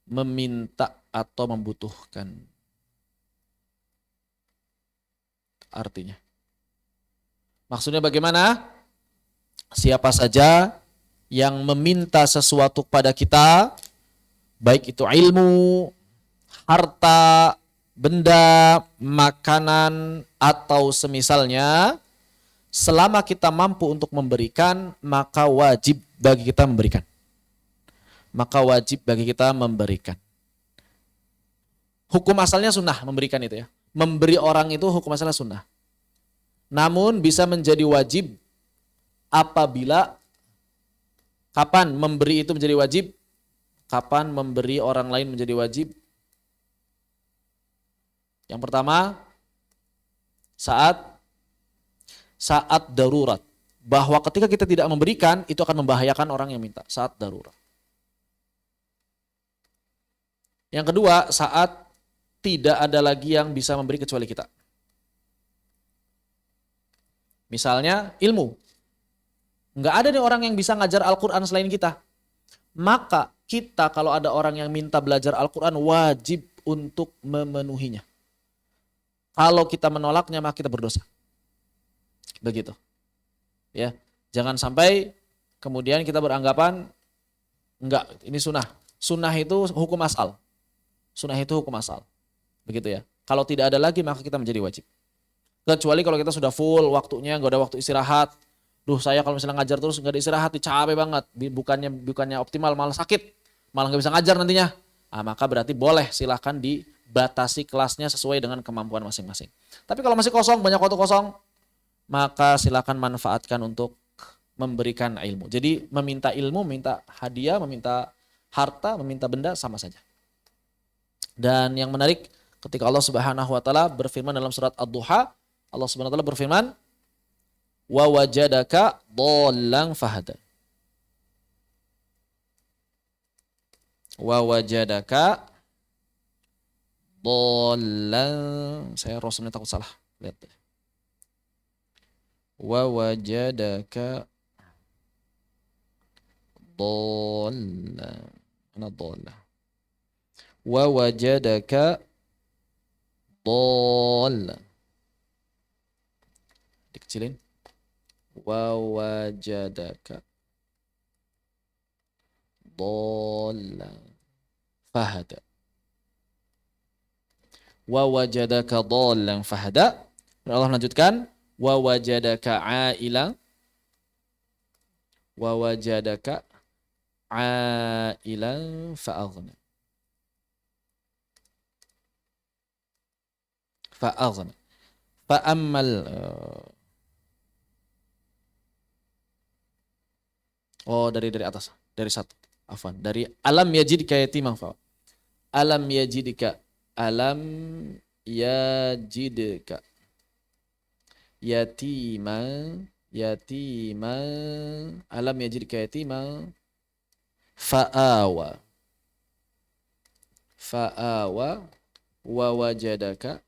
meminta atau membutuhkan. Artinya. Maksudnya bagaimana? Siapa saja yang meminta sesuatu kepada kita, baik itu ilmu, harta, benda, makanan, atau semisalnya, selama kita mampu untuk memberikan, maka wajib bagi kita memberikan. Maka wajib bagi kita memberikan. Hukum asalnya sunnah memberikan itu ya. Memberi orang itu hukum asalnya sunnah. Namun bisa menjadi wajib apabila kapan memberi itu menjadi wajib? Kapan memberi orang lain menjadi wajib? Yang pertama, saat darurat. Bahwa ketika kita tidak memberikan, itu akan membahayakan orang yang minta. Saat darurat. Yang kedua, saat tidak ada lagi yang bisa memberi kecuali kita. Misalnya ilmu. Nggak ada nih orang yang bisa ngajar Al-Quran selain kita. Maka kita kalau ada orang yang minta belajar Al-Quran wajib untuk memenuhinya. Kalau kita menolaknya maka kita berdosa. Begitu. Ya, jangan sampai kemudian kita beranggapan enggak, ini sunnah. Sunnah itu hukum asal. Sunnah itu hukum asal. Begitu ya. Kalau tidak ada lagi maka kita menjadi wajib. Kecuali kalau kita sudah full waktunya, enggak ada waktu istirahat. Duh, saya kalau misalnya ngajar terus enggak ada istirahat, capek banget. Bukannya optimal, malah sakit. Malah enggak bisa ngajar nantinya. Nah, maka berarti boleh, silahkan dibatasi kelasnya sesuai dengan kemampuan masing-masing. Tapi kalau masih kosong, banyak waktu kosong, maka silahkan manfaatkan untuk memberikan ilmu. Jadi meminta ilmu, meminta hadiah, meminta harta, meminta benda sama saja. Dan yang menarik ketika Allah Subhanahu wa taala berfirman dalam surat Ad-Duha, Allah Subhanahu wa taala berfirman, "Wa wajadaka dhallan fahada." Wa wajadaka dhallan, saya rasulnya takut salah. Lihat deh. Wa wajadaka dhallan. Mana dhallan? Wa wajadaka dhallan. Dikecilin. Wa wajadaka dhallan fahada. Wa wajadaka dhallan fahada. Allah lanjutkan, wa wajadaka ailan, wa wajadaka ailan fa'aghna. Fa'aghna. Fa'ammal dari atas, dari satu. Afwan, dari alam yajidka yatiman fa. Alam yajidka, alam yajidka yatiman, yatiman, alam yajidka yatiman fa'awa. Fa'awa wa wajadaka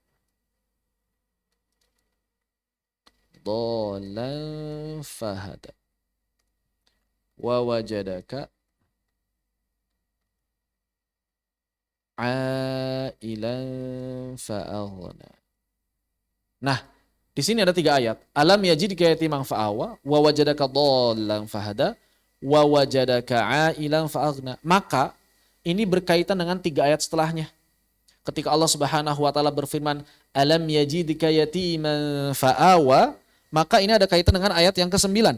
dhallan fahada. Wa wajadaka ailan fa'aghna. Nah, di sini ada 3 ayat. Alam yajidka yatiman fa'awa, wa wajadaka dhallan fahada, wa wajadaka ailan fa'aghna. Maka ini berkaitan dengan 3 ayat setelahnya. Ketika Allah Subhanahu wa taala berfirman, alam yajidka yatiman fa'awa, maka ini ada kaitan dengan ayat yang ke-9.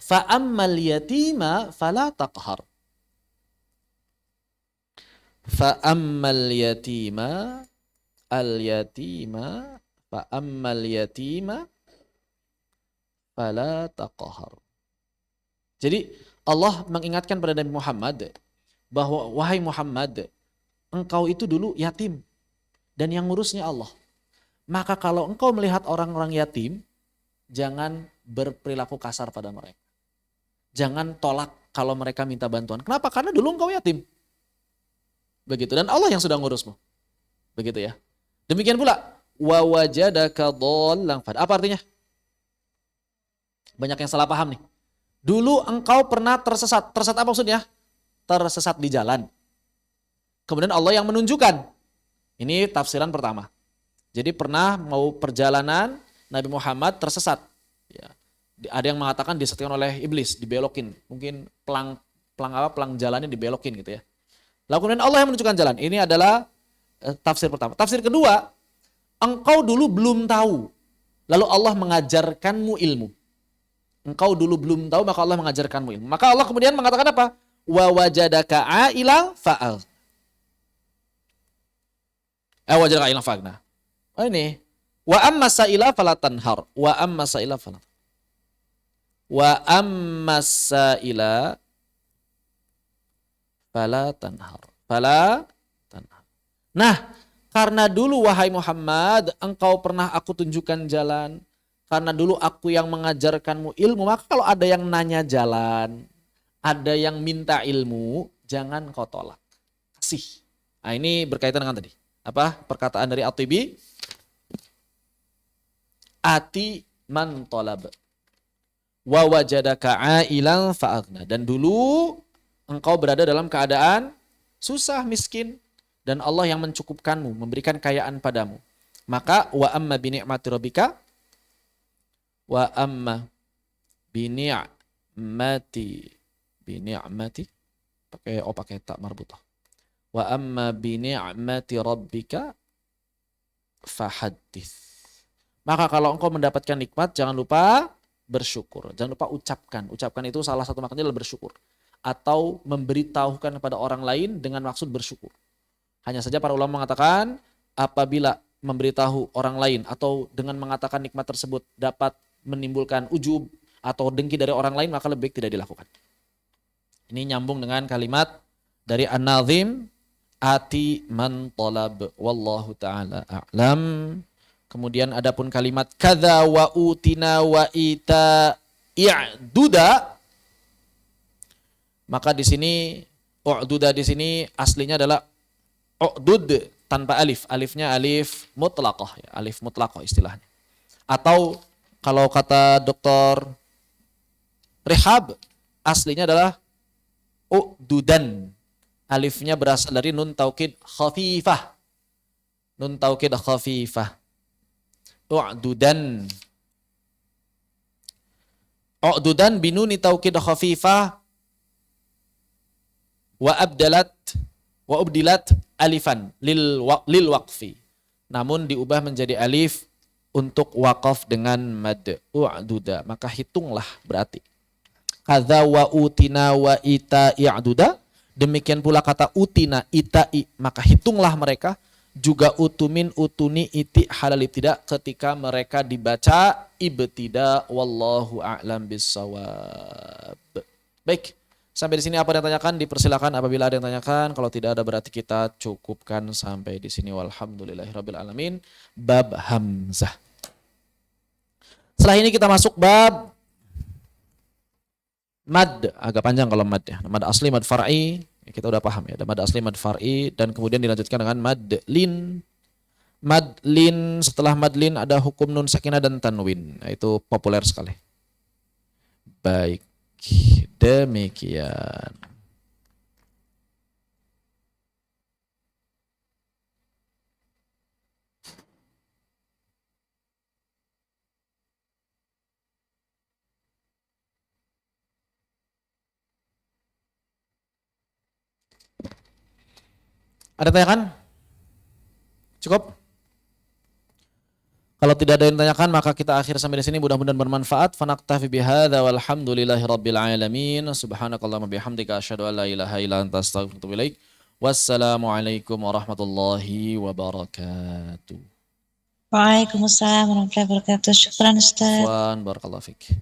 Fa'ammal yatima fala taqhar. Fa'ammal yatima, al-yatima, fa'ammal yatima fala taqhar. Jadi Allah mengingatkan pada Nabi Muhammad bahwa wahai Muhammad, engkau itu dulu yatim dan yang ngurusnya Allah. Maka kalau engkau melihat orang-orang yatim, jangan berperilaku kasar pada mereka. Jangan tolak kalau mereka minta bantuan. Kenapa? Karena dulu engkau yatim. Begitu. Dan Allah yang sudah ngurusmu. Begitu ya. Demikian pula. Wa wajadaka dhallan fahada. Apa artinya? Banyak yang salah paham nih. Dulu engkau pernah tersesat. Tersesat apa maksudnya? Tersesat di jalan. Kemudian Allah yang menunjukkan. Ini tafsiran pertama. Jadi pernah mau perjalanan, Nabi Muhammad tersesat. Ya. Ada yang mengatakan disesatkan oleh iblis, dibelokin. Mungkin pelang jalannya dibelokin gitu ya. Lalu kemudian Allah yang menunjukkan jalan. Ini adalah tafsir pertama. Tafsir kedua, engkau dulu belum tahu. Lalu Allah mengajarkanmu ilmu. Engkau dulu belum tahu, maka Allah mengajarkanmu ilmu. Maka Allah kemudian mengatakan apa? Wa wajadaka ailan fa'al. Wajadaka ailan fa'agna. Oh ini. Wa amma sa'ila fala tanhar. Wa amma sa'ila fala. Wa amma sa'ila fala tanhar. Fala tanhar. Nah, karena dulu wahai Muhammad, engkau pernah aku tunjukkan jalan. Karena dulu aku yang mengajarkanmu ilmu, maka kalau ada yang nanya jalan, ada yang minta ilmu, jangan kau tolak. Kasih. Nah, ini berkaitan dengan tadi. Apa? Perkataan dari At-Tibi. Ati man talab. Wa wajadaka ailan fa'aghna. Dan dulu engkau berada dalam keadaan susah, miskin. Dan Allah yang mencukupkanmu, memberikan kekayaan padamu. Maka wa amma bi ni'mati rabbika wa amma bi ni'mati pakai tak marbutah. Wa amma bi ni'mati rabbika fahaddits. Maka kalau engkau mendapatkan nikmat, jangan lupa bersyukur. Jangan lupa ucapkan. Ucapkan itu salah satu maknanya adalah bersyukur. Atau memberitahukan kepada orang lain dengan maksud bersyukur. Hanya saja para ulama mengatakan, apabila memberitahu orang lain atau dengan mengatakan nikmat tersebut dapat menimbulkan ujub atau dengki dari orang lain, maka lebih baik tidak dilakukan. Ini nyambung dengan kalimat dari An-Nazim, ati man talab, wallahu ta'ala a'lam. Kemudian adapun kalimat kadza wa utina wa ita i'duda, maka di sini u'duda di sini aslinya adalah u'dud tanpa alif. Alifnya alif mutlaqah, ya, alif mutlaqah istilahnya. Atau kalau kata Dr. Rehab aslinya adalah u'dudan. Alifnya berasal dari nun taukid khafifah. Nun taukid khafifah. U'dudan. U'dudan binuni taukid khafifah wa ubdilat alifan lil waqfi. Namun diubah menjadi alif untuk waqaf dengan mad. U'duda. Maka hitunglah berarti. Kadza wa utina wa ita i'duda. Demikian pula kata utina, ita'i, maka hitunglah mereka. Juga utumin, utuni, iti, halal ibtida ketika mereka dibaca ibtida. Wallahu a'lam bissawab. Baik, sampai di sini apa yang ditanyakan dipersilakan apabila ada yang tanyakan. Kalau tidak ada berarti kita cukupkan sampai di sini. Walhamdulillahirabbil alamin. Bab hamzah. Setelah ini kita masuk bab mad. Agak panjang kalau mad ya. Mad asli, mad far'i. Kita udah paham ya, ada mad asli, mad far'i, dan kemudian dilanjutkan dengan mad lin. Mad lin, setelah mad lin ada hukum nun sakinah dan tanwin. Nah, itu populer sekali. Baik, demikian. Ada tanyakan? Cukup? Kalau tidak ada yang tanyakan maka kita akhir sampai di sini, mudah-mudahan bermanfaat. Fanaktafi bihadza walhamdulillahirabbil alamin. Subhanakallahumma bihamdika asyhadu an la ilaha illa anta astaghfiruka wa atubu ilaik. Wassalamualaikum warahmatullahi wabarakatuh. Waalaikumsalam warahmatullahi wabarakatuh. Syukran Ustaz. Wan barakallahu fik.